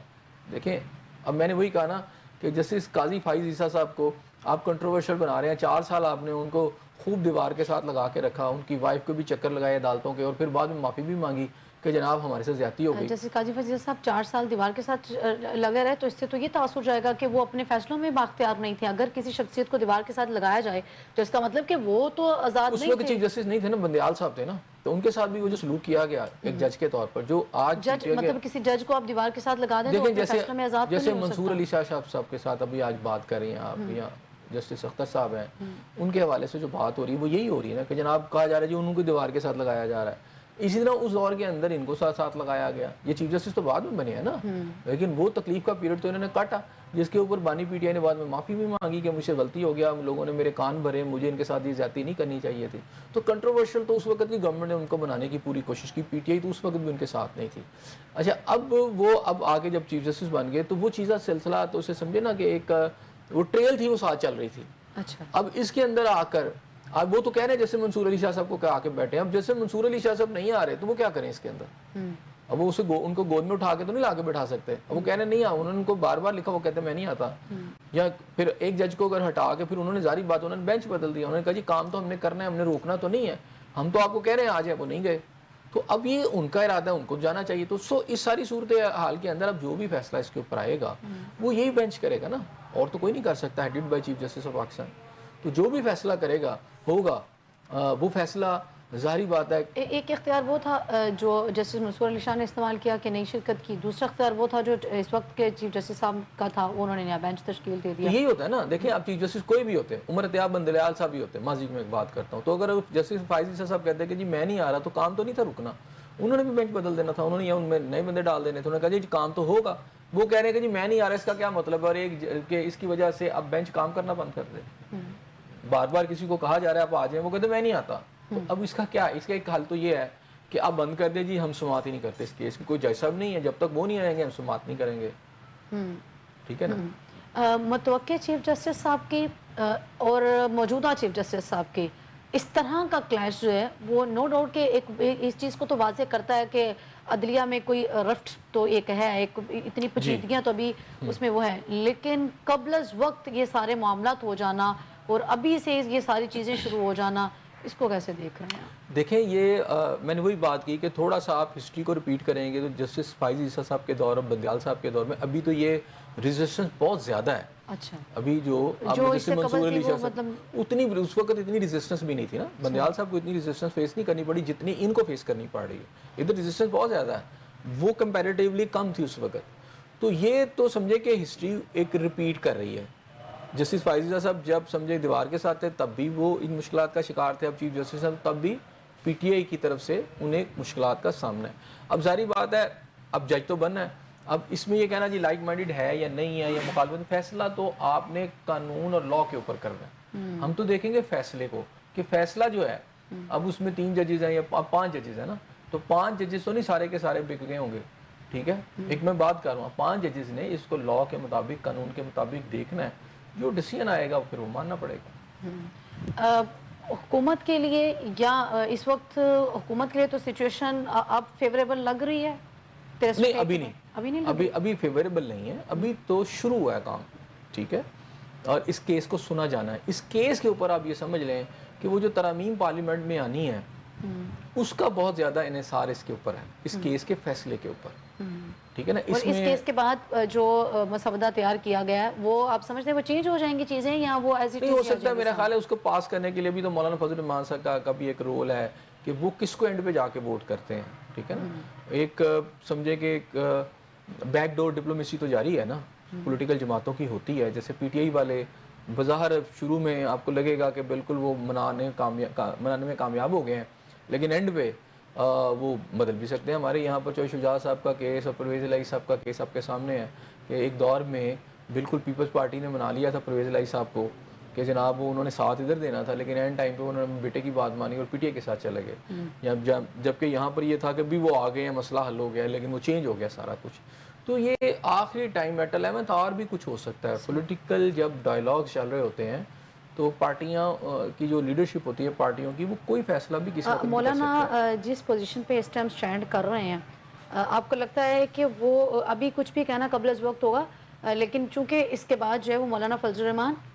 دیکھیں اب میں نے وہی کہا نا کہ جسٹس قاضی فائز عیسیٰ صاحب کو آپ کنٹروورشل بنا رہے ہیں. 4 سال آپ نے ان کو خوب دیوار کے ساتھ لگا کے رکھا, ان کی وائف کو بھی چکر لگائے عدالتوں کے, اور پھر بعد میں معافی بھی مانگی کہ جناب ہمارے سے زیادتی ہو گئی. جیسے قاضی فضیل صاحب 4 سال دیوار کے ساتھ لگے رہے تو اس سے تو یہ تاثر جائے گا کہ وہ اپنے فیصلوں میں بااختیار نہیں تھے. اگر کسی شخصیت کو دیوار کے ساتھ لگایا جائے تو اس کا مطلب کہ وہ تو آزاد اس نہیں وقت تھے. چیف جسٹس نہیں تھے نا, بندیال صاحب تھے نا, تو ان کے ساتھ بھی وہ جو سلوک کیا گیا ایک جج کے طور پر, جو آج جج مطلب کسی جج کو آپ دیوار کے ساتھ لگا دیں تو اپنے فیصلوں میں آزاد تو جیسے نہیں ہو منصور سکتا. علی شاہ صاحب کے ساتھ ابھی آج بات کر رہی ہیں آپ, یا جسٹس اختر صاحب ہیں, ان کے حوالے سے جو بات ہو رہی ہے وہ یہی ہو رہی ہے نا کہ جناب کہا جا رہا ہے جی انہوں کو دیوار کے ساتھ لگایا جا رہا ہے. اسی طرح اس دور کے اندر ان کو ساتھ لگایا گیا. یہ چیف جسٹس تو بعد میں بنے ہیں نا, لیکن وہ تکلیف کا پیریڈ تو انہوں نے کاٹا, جس کے اوپر بانی پی ٹی آئی نے بعد میں معافی بھی مانگی کہ مجھ سے غلطی ہو گیا, لوگوں نے میرے کان بھرے, مجھے ان کے ساتھ یہ زیادتی نہیں کرنی چاہیے تھی. تو کنٹروورشل تو اس وقت کی گورنمنٹ نے ان کو بنانے کی پوری کوشش کی, پی ٹی آئی تو اس وقت بھی ان کے ساتھ نہیں تھی. اچھا اب آگے جب چیف جسٹس بن گئے تو وہ چیزہ سلسلہ تو اسے سمجھے نا کہ ایک وہ ٹریل تھی, وہ ساتھ چل رہی تھی. اچھا اب اس کے اندر آ کر اب وہ تو کہہ رہے ہیں جیسے منصور علی شاہ صاحب کو آ کے بیٹھے ہیں, اب جیسے منصور علی شاہ صاحب نہیں آ رہے تو وہ کیا کریں اس کے اندر. اب وہ ان کو گود میں اٹھا کے تو نہیں لا کے بٹھا سکتے. اب وہ کہہ رہے نہیں انہوں نے ان کو بار بار لکھا, وہ کہتے ہیں میں نہیں آتا. یا پھر ایک جج کو اگر ہٹا کے پھر انہوں نے ظاہری بات, انہوں نے بینچ بدل دیا, انہوں نے کہا جی کام تو ہم نے کرنا ہے, ہم نے روکنا تو نہیں ہے, ہم تو آپ کو کہہ رہے ہیں آ جائیں, وہ نہیں گئے. تو اب یہ ان کا ارادہ ہے, ان کو جانا چاہیے. تو اس ساری صورت حال کے اندر اب جو بھی فیصلہ اس کے اوپر آئے گا وہ یہی بینچ کرے گا نا, اور تو کوئی نہیں کر سکتا, headed by chief justice of Pakistan. تو جو بھی فیصلہ کرے گا ہوگا وہ فیصلہ ظاہری بات ہے. ایک اختیار وہ تھا جو جسٹس منصور علی شاہ نے استعمال کیا کہ نہیں شرکت کی, دوسرا اختیار وہ تھا جو اس وقت کے چیف جسٹس صاحب کا تھا, انہوں نے نیا بینچ تشکیل دے دیا. یہی ہوتا ہے نا, دیکھیں آپ چیف جسٹس کوئی بھی ہوتے ہیں, عمر اتیاب بندلیال صاحب بھی ہوتے ہیں, ماضی میں ایک بات کرتا ہوں, تو اگر جسٹس فائز عیسیٰ صاحب کہتے ہیں کہ جی میں نہیں آ رہا تو کام تو نہیں تھا رکنا, انہوں نے بھی بینچ بدل دینا تھا, انہوں نے ان میں نئے بندے ڈال دینے تھے, انہوں نے کہا جی کام تو ہوگا. وہ کہہ رہے ہیں کہ جی میں نہیں آ رہا, اس کا کیا مطلب ہے, اور ایک کہ اس کی وجہ سے اب بینچ کام کرنا بند کر دے. بار بار کسی کو کہا جا رہا ہے آپ آ جائیں, وہ کہتے ہیں میں نہیں آتا. تو اب اس کا کیا, اس کا ایک حل تو یہ ہے کہ آپ بند کر دیں جی ہم سماعت ہی نہیں کرتے اس کیس کی, کوئی جج صاحب نہیں ہے, جب تک وہ نہیں آئیں گے ہم سماعت نہیں کریں گے. ٹھیک ہے نا. متوقع چیف جسٹس صاحب کی اور موجودہ چیف جسٹس صاحب کی اس طرح کا کلیش جو ہے وہ نو ڈاؤٹ کہ ایک اس چیز کو تو واضح کرتا ہے کہ عدلیہ میں کوئی رفٹ تو ایک ہے, ایک اتنی پیچیدگیاں تو ابھی اس میں وہ ہیں, لیکن قبل از وقت یہ سارے معاملات ہو جانا اور ابھی سے یہ ساری چیزیں شروع ہو جانا, اس کو کیسے دیکھ رہے ہیں آپ؟ دیکھیں یہ میں نے وہی بات کی کہ تھوڑا سا آپ ہسٹری کو ریپیٹ کریں گے تو جسٹس فائز عیسیٰ صاحب کے دور اور بندیال صاحب کے دور میں ابھی تو یہ ریزسٹنس بہت زیادہ ہے. اچھا, ابھی جو جیسے منصور علی شاہ صاحب اتنی اس وقت اتنی ریزسٹنس بھی نہیں تھی نا, بندیال صاحب کو اتنی ریزسٹنس فیس نہیں کرنی پڑی جتنی ان کو فیس کرنی پڑ رہی ہے. ادھر ریزسٹنس بہت زیادہ ہے, وہ کمپیریٹیولی کم تھی اس وقت. تو یہ تو سمجھے کہ ہسٹری ایک ریپیٹ کر رہی ہے. جسٹس فائز عیسیٰ صاحب جب سمجھے دیوار کے ساتھ تھے تب بھی وہ ان مشکلات کا شکار تھے, اب چیف جسٹس صاحب تب بھی پی ٹی آئی کی طرف سے انہیں مشکلات کا سامنا ہے. اب ظاہری بات ہے اب جج تو بننا ہے, اب اس میں یہ کہنا جی لائک مائنڈڈ ہے یا نہیں ہے یا مخالفت, فیصلہ تو آپ نے قانون اور لاء کے اوپر کرنا ہے. ہم تو دیکھیں گے فیصلے کو کہ فیصلہ جو ہے اب اس میں 3 ججز ہیں یا 5 ججز ہیں نا, تو 5 ججز تو نہیں سارے کے سارے بک گئے ہوں گے. ٹھیک ہے, ایک میں بات کر رہا ہوں, 5 ججز نے اس کو لاء کے مطابق قانون کے مطابق دیکھنا ہے, جو ڈیسیژن آئے گا پھر وہ ماننا پڑے گا. حکومت کے لیے یا اس وقت حکومت کے لیے تو سچویشن اب فیوریبل لگ رہی ہے؟ نہیں ابھی نہیں, ابھی فیوریبل نہیں ہے, ابھی تو شروع ہوا ہے کام. ٹھیک ہے, اور اس کیس کو سنا جانا ہے. اس کیس کے اوپر آپ یہ سمجھ لیں کہ وہ جو ترامیم پارلیمنٹ میں آنی ہے اس کا بہت زیادہ انحصار اس کے اوپر ہے, اس کیس کے فیصلے کے اوپر. ٹھیک ہے نا, اور اس کیس کے بعد جو مسودہ تیار کیا گیا ہے وہ آپ سمجھتے ہیں وہ چینج ہو جائیں گی چیزیں یا وہ ایسی نہیں ہو سکتا ہے؟ میرا خیال ہے اس کو پاس کرنے کے لیے بھی تو مولانا فضل الرحمان صاحب کا بھی ایک رول ہے کہ وہ کس کو اینڈ پہ جا کے ووٹ کرتے ہیں. ٹھیک ہے نا, ایک سمجھے کہ ایک بیک ڈور ڈپلومیسی تو جاری ہے نا, پولیٹیکل جماعتوں کی ہوتی ہے. جیسے پی ٹی آئی والے بظاہر شروع میں آپ کو لگے گا کہ بالکل وہ منانے میں کامیاب ہو گئے ہیں, لیکن اینڈ پہ وہ بدل بھی سکتے ہیں. ہمارے یہاں پر چوہے شجاع صاحب کا کیس اور پرویز الہی صاحب کا کیس آپ کے سامنے ہے کہ ایک دور میں بالکل پیپلز پارٹی نے منا لیا تھا پرویز الہی صاحب کو کہ جناب وہ انہوں نے ساتھ ادھر دینا تھا, لیکن اینڈ ٹائم پہ انہوں نے بیٹے کی بات مانی اور پی ٹی آئی کے ساتھ چلے گئے. جبکہ یہاں پر یہ تھا کہ بھی وہ آ گئے ہیں, مسئلہ حل ہو گیا, لیکن وہ چینج ہو گیا سارا کچھ. تو یہ آخری ٹائم ایٹ 11th آور بھی کچھ ہو سکتا ہے. پولیٹیکل جب ڈائلاگ چل رہے ہوتے ہیں تو پارٹیاں کی جو لیڈرشپ ہوتی ہے پارٹیوں کی, وہ کوئی فیصلہ بھی کسی وقت مولانا جس پوزیشن پہ اس ٹائم سٹینڈ کر رہے ہیں, آپ کو لگتا ہے کہ وہ ابھی کچھ بھی کہنا قبل از وقت ہوگا, لیکن چونکہ اس کے بعد جو ہے وہ مولانا فضل الرحمان